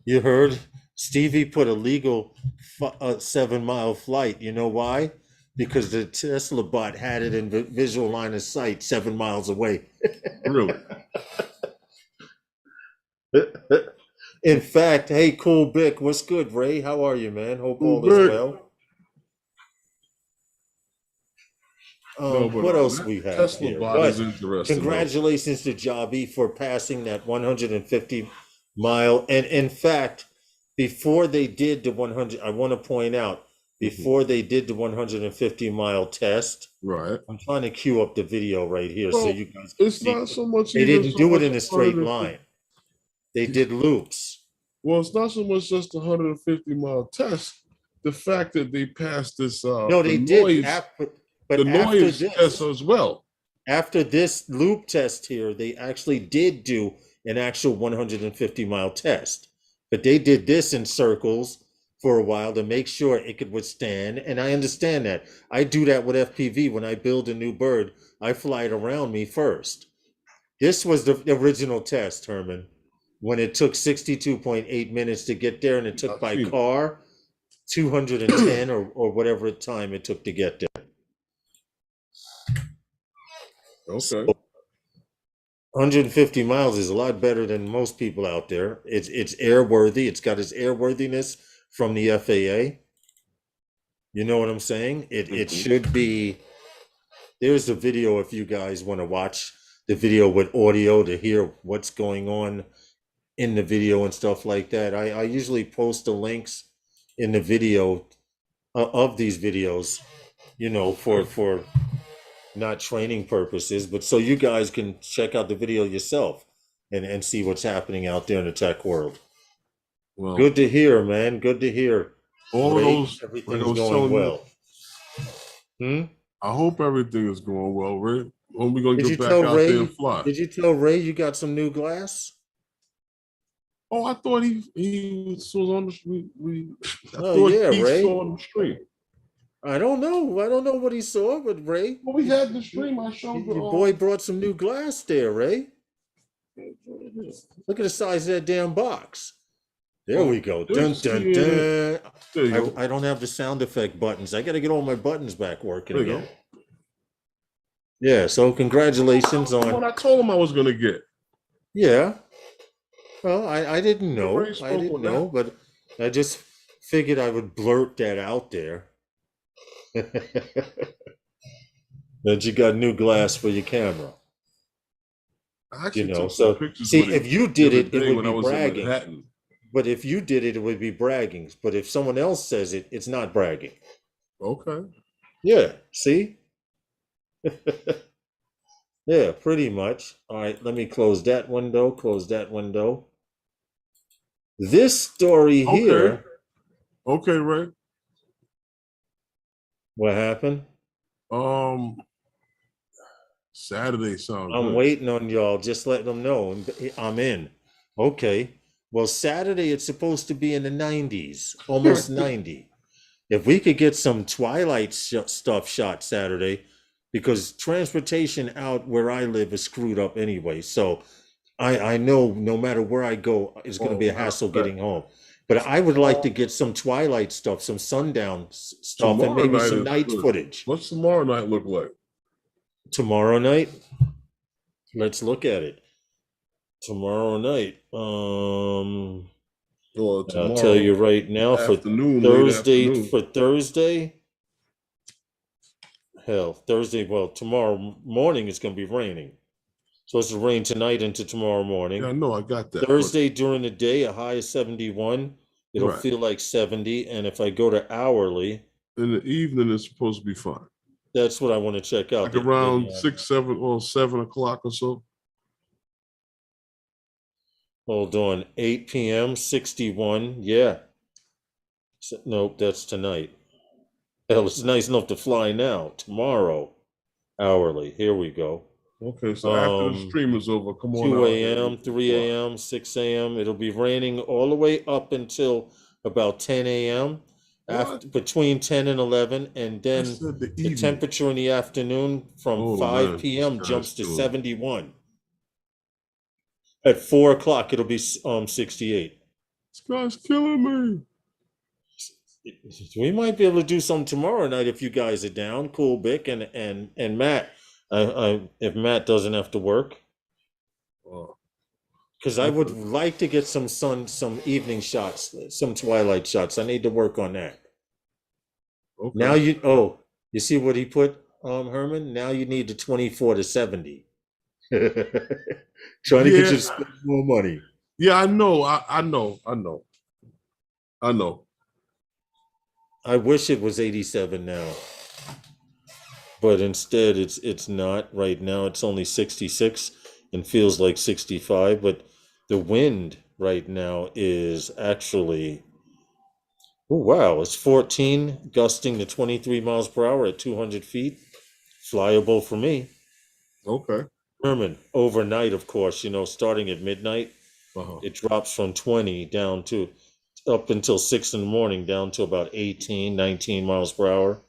You heard? Stevie put a legal 7-mile flight. You know why? Because the Tesla bot had it in visual line of sight 7 miles away. Really? In fact, hey, Cool Bick, what's good, Ray? How are you, man? Hope Cool all is Bick. well. No, but What else that we have Tesla here? bot is interesting. Congratulations to Joby for passing that 150 mile. And in fact, before they did the 100, I want to point out, before they did the 150-mile test, Right. I'm trying to queue up the video right here so you guys can It's see. not so much. They even didn't so do much it in a straight 150 line. They did loops. Well, it's not so much just the 150-mile test. The fact that they passed this No, they the did. noise, But the after noise this, test as well. after this loop test here, they actually did do an actual 150-mile test. But they did this in circles for a while to make sure it could withstand. And I understand that. I do that with FPV. When I build a new bird, I fly it around me first. This was the original test, Herman, when it took 62.8 minutes to get there, and it took by car 210 or whatever time it took to get there. Okay. So 150 miles is a lot better than most people out there. It's airworthy. It's got its airworthiness from the FAA. You know what I'm saying? It should be. There's a video if you guys want to watch the video with audio to hear what's going on in the video and stuff like that. I usually post the links in the video of these videos, you know, for not training purposes, but so you guys can check out the video yourself and see what's happening out there in the tech world. Well, good to hear, man. Good to hear. All Ray, those everything's going well. I hope everything is going well, Ray. When we gonna get back out Ray, there and fly? Did you tell Ray you got some new glass? Oh, I thought he was on the street. I thought he Ray saw on the stream. I don't know. I don't know what he saw, but Ray. Well, we had the stream. I showed your boy brought some new glass there, Ray. Look at the size of that damn box. There we go. Dun, dun, dun. I don't have the sound effect buttons. I got to get all my buttons back working again. Yeah, so congratulations on what I told him I was going to get. Yeah. Well, I didn't know. I didn't know, but I just figured I would blurt that out there. That you got new glass for your camera. You know, so see, if you did it, it would be bragging. But if you did it, it would be bragging. But if someone else says it, it's not bragging. Okay. Yeah, see? Yeah, pretty much. All right, let me close that window, close that window. This story here. Okay, Ray. What happened? Saturday sounds I'm good. waiting on y'all. Just letting them know I'm in. Okay. Well, Saturday it's supposed to be in the 90s, almost 90. If we could get some twilight stuff shot Saturday, because transportation out where I live is screwed up anyway. So I know no matter where I go, it's going to be a hassle getting home. But I would like to get some twilight stuff, some sundown stuff, and maybe some night footage. What's tomorrow night look like? Tomorrow night? Let's look at it. Tomorrow night. Or tomorrow, I'll tell you right now for Thursday. Hell, Thursday. Well, tomorrow morning it's going to be raining. Supposed to rain tonight into tomorrow morning. Yeah, I know, I got that. Thursday during the day, a high of 71. It'll feel like 70. And if I go to hourly, in the evening, it's supposed to be fine. That's what I want to check out. Like around 6, 7, or 7 o'clock or so. Hold on, 8 p.m., 61. Yeah. Nope, that's tonight. Hell, it's nice enough to fly now. Tomorrow, hourly. Here we go. Okay, so after the stream is over, come on. 2 a.m., 3 a.m., 6 a.m. It'll be raining all the way up until about 10 a.m. After between 10 and 11, and then the temperature in the afternoon from 5 p.m. jumps to 71. At 4 o'clock, it'll be 68. This guy's killing me. We might be able to do something tomorrow night if you guys are down. Cool, Bick and Matt. If Matt doesn't have to work, because I would like to get some evening shots, some twilight shots. I need to work on that. Okay. Now you see what he put, Herman. Now you need the 24 to 70. Trying to get you to spend more money. Yeah, I know. I know. I wish it was 87 now. But instead it's not. Right now it's only 66 and feels like 65, but the wind right now is actually, oh wow, it's 14, gusting to 23 miles per hour at 200 feet. Flyable for me. Okay. Herman, overnight, of course, starting at midnight, it drops from 20 down to up until 6 in the morning, down to about 18, 19 miles per hour.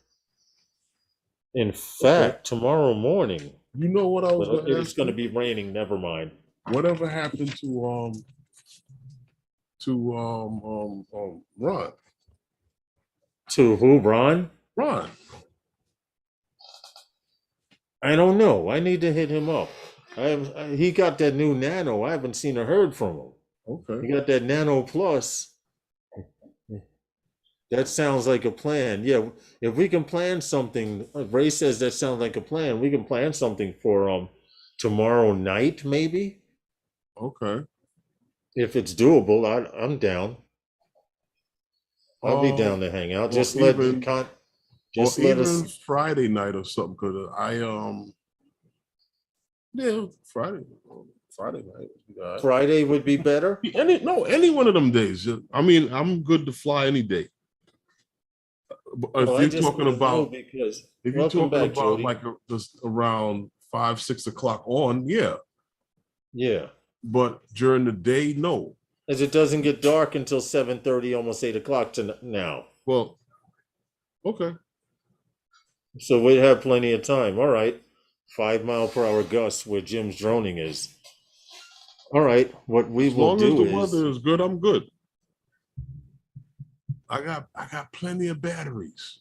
In fact, tomorrow morning, you know what I was going to ask? It's going to be raining. Never mind. Whatever happened to Ron? To who, Ron? Ron. I don't know. I need to hit him up. He got that new Nano. I haven't seen or heard from him. Okay. He got that Nano Plus. That sounds like a plan. Yeah, if we can plan something, Ray says that sounds like a plan. We can plan something for tomorrow night, maybe. Okay. If it's doable, I'm down. I'll be down to hang out. Just let us Friday night or something. Cause Friday night. Friday would be better. Any one of them days. I mean, I'm good to fly any day. If you're talking about Jody, like just around 5, 6 o'clock on, yeah. But during the day, no. As it doesn't get dark until 7:30, almost 8 o'clock to now. Well, okay. So we have plenty of time. All right. 5 mile per hour gusts where Jim's droning is. All right. What we will do is, as long as the weather is good, I'm good. I got plenty of batteries.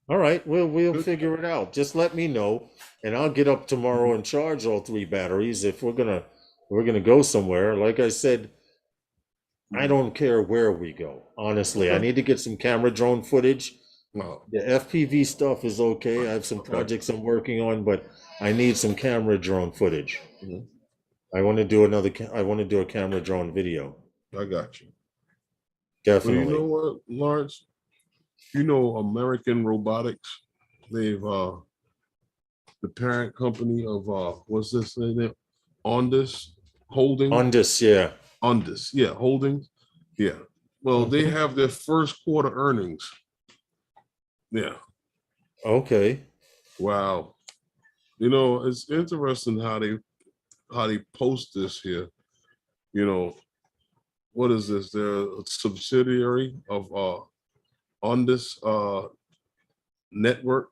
All right, we'll figure it out. Just let me know, and I'll get up tomorrow and charge all 3 batteries. If we're gonna go somewhere, like I said, I don't care where we go. Honestly, I need to get some camera drone footage. The FPV stuff is okay. I have some projects I'm working on, but I need some camera drone footage. I want to do a camera drone video. I got you. Definitely. Well, you know what, Lawrence? American Robotics. They've the parent company of what's this name? Ondas Holdings. Ondas, yeah. Holdings. Yeah. Well, they have their first quarter earnings Yeah. Okay. Wow. You know, it's interesting how they post this here. You know, what is this? They're a subsidiary of Ondas network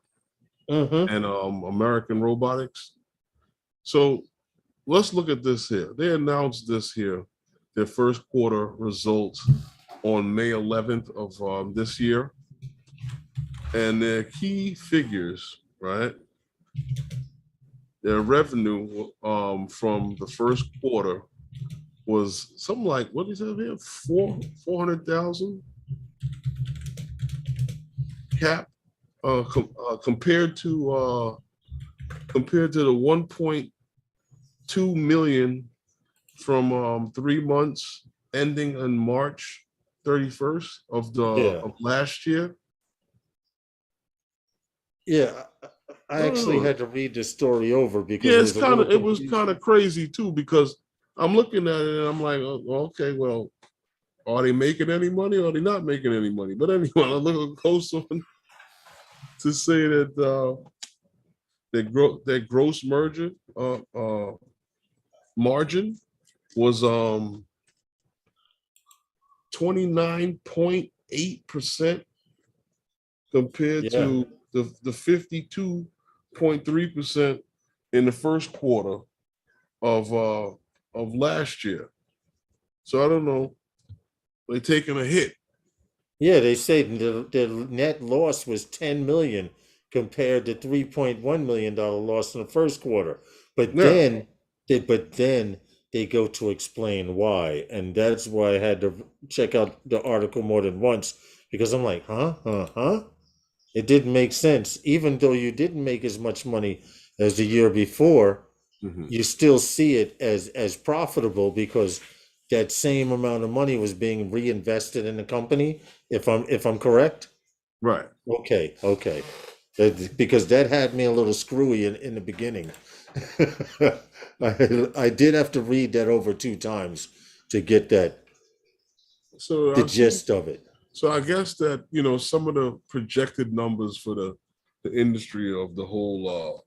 Mm-hmm. and American Robotics. So let's look at this here. They announced this here, their first quarter results on May 11th of this year. And their key figures, right? Their revenue from the first quarter was something like, what is it here? 400,000 cap compared to the 1.2 million from 3 months ending on March 31st Yeah. of last year. Yeah. I actually Oh, had to read the story over because yeah, it was a little it was kind confusing. of crazy too, because I'm looking at it and I'm like, oh, okay, well, are they making any money or are they not making any money? But anyway, I look close on to say that their gross merger margin was 29.8% compared Yeah. to the 52.3% in the first quarter of last year. So I don't know. They're taking a hit. Yeah, they say the net loss was 10 million compared to $3.1 million loss in the first quarter. But Yeah. then they go to explain why. And that's why I had to check out the article more than once because I'm like, huh? It didn't make sense. Even though you didn't make as much money as the year before, Mhm. you still see it as profitable because that same amount of money was being reinvested in the company. If I'm correct. Right. Okay. Because that had me a little screwy in the beginning. I did have to read that over 2 times to get So the I see. gist of it. So I guess that, some of the projected numbers for the industry of the whole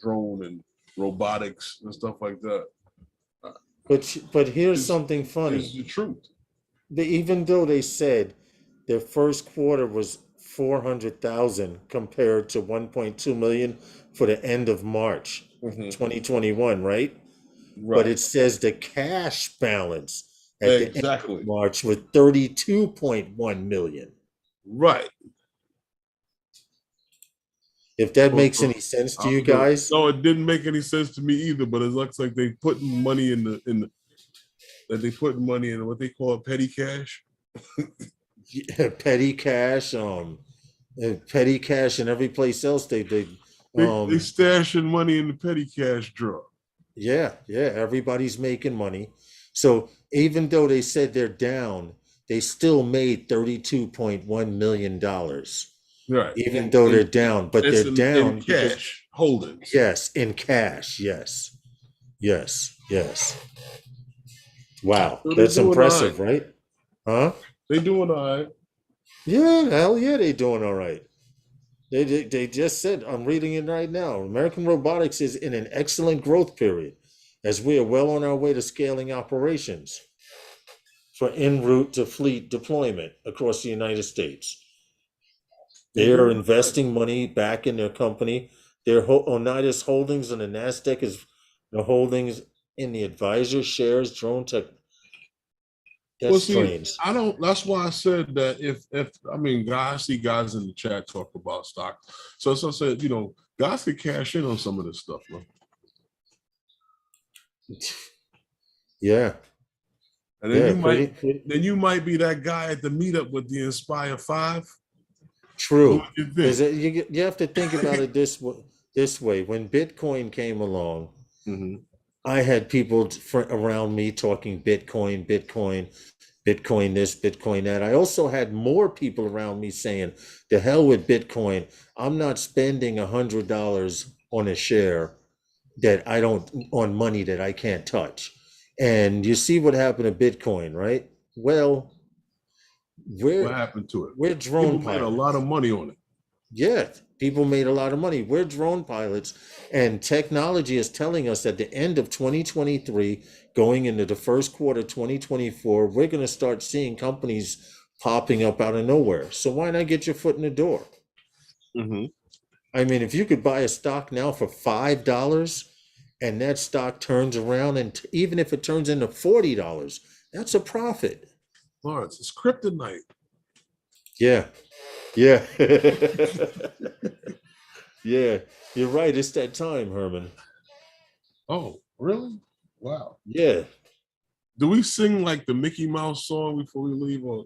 drone and robotics and stuff like that But here's is something is funny. the truth. Even though they said their first quarter was 400,000 compared to 1.2 million for the end of March Mhm. 2021, right? But Right. it says the cash balance at the end of Exactly. March was 32.1 million. Right. If that So, makes any sense to you no, guys. no, it didn't make any sense to me either. But it looks like they putting money that they put money in what they call petty cash. Petty cash, petty cash and every place else they They um stashing money in the petty cash drawer. yeah, everybody's making money. So even though they said they're down, they still made $32.1 million. Right. Even And though they're down, but it's they're in down because cash holdings. yes, in cash, yes. Wow, So they're that's doing all right. impressive, right? Huh? They doing all right. Yeah, hell yeah, they doing all right. They just said, I'm reading it right now. American robotics is in an excellent growth period as we are well on our way to scaling operations for en route to fleet deployment across the United States. They They are doing all right. investing money back in their company. Their Ondas holdings on the NASDAQ is the holdings in the advisor shares drone tech. Well, That's see, strange. I don't. That's why I said that if I mean, guys, I see guys in the chat talk about stock. So I said, guys could cash in on some of this stuff, man. Yeah, And then yeah, you might, pretty then you might be that guy at the meetup with the Inspire 5. What true. would you Because think? you have to think about it this way. When Bitcoin came along, Hmm. I had people around me talking Bitcoin this, Bitcoin that. I also had more people around me saying, "The hell with Bitcoin. I'm not spending $100 on a share that I don't on money that I can't touch." And you see what happened to Bitcoin, right? Well, What happened to it? We're drone People made a pilots. lot of money on it. Yeah, people made a lot of money. We're drone pilots, and technology is telling us at the end of 2023, going into the first quarter 2024, we're going to start seeing companies popping up out of nowhere. So why not get your foot in the door? Mm-hmm. I mean, if you could buy a stock now for $5 and that stock turns around, and even if it turns into $40, that's a profit. Lawrence, it's kryptonite. Yeah. Yeah. Yeah. You're right. It's that time, Herman. Oh, really? Wow. Yeah. Do we sing like the Mickey Mouse song before we leave, or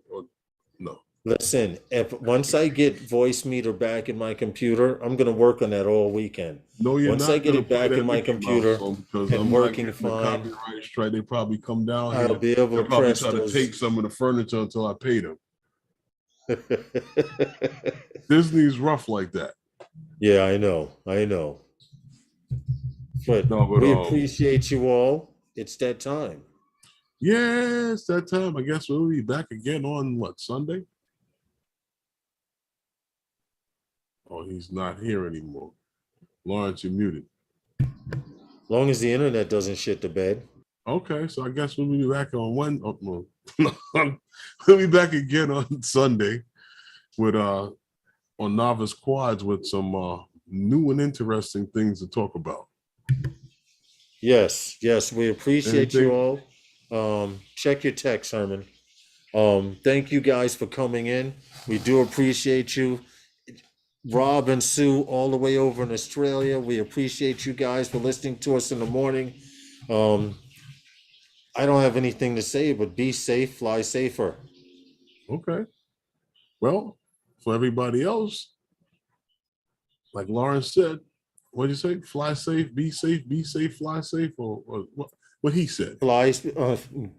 no? Listen, if once I get voice meter back in my computer, I'm going to work on that all weekend. No, you're Once not I get gonna it play back that in my Mickey Mouse computer song because and I'm not working getting the fine, copyright strike. They probably come down I'll here. be able They'll to probably press try to those. take some of the furniture until I pay them. Disney's rough like that. Yeah, I know. I know. But No, but we appreciate you all. It's that time. yes, that time. I guess we'll be back again on what, Sunday? Oh, he's not here anymore. Lawrence, you're muted. As long as the internet doesn't shit the bed. Okay, so I guess we'll be back on we'll be back again on Sunday with on Novice Quads with some new and interesting things to talk about. Yes, we appreciate Anything? you all. Check your text, Herman. Thank you guys for coming in. We do appreciate you. Rob and Sue, all the way over in Australia. We appreciate you guys for listening to us in the morning. I don't have anything to say, but be safe, fly safer. Okay. Well, for everybody else, like Lawrence said, what did you say? Fly safe, be safe, fly safe, or what he said.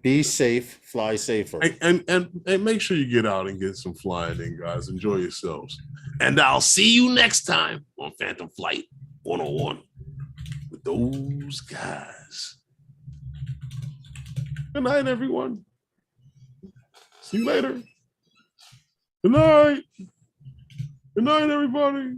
Be safe, fly safer. And make sure you get out and get some flying in, guys. Enjoy yourselves. And I'll see you next time on Phantom Flight 101 with those guys. Good night, everyone. See you later. Good night. Good night, everybody.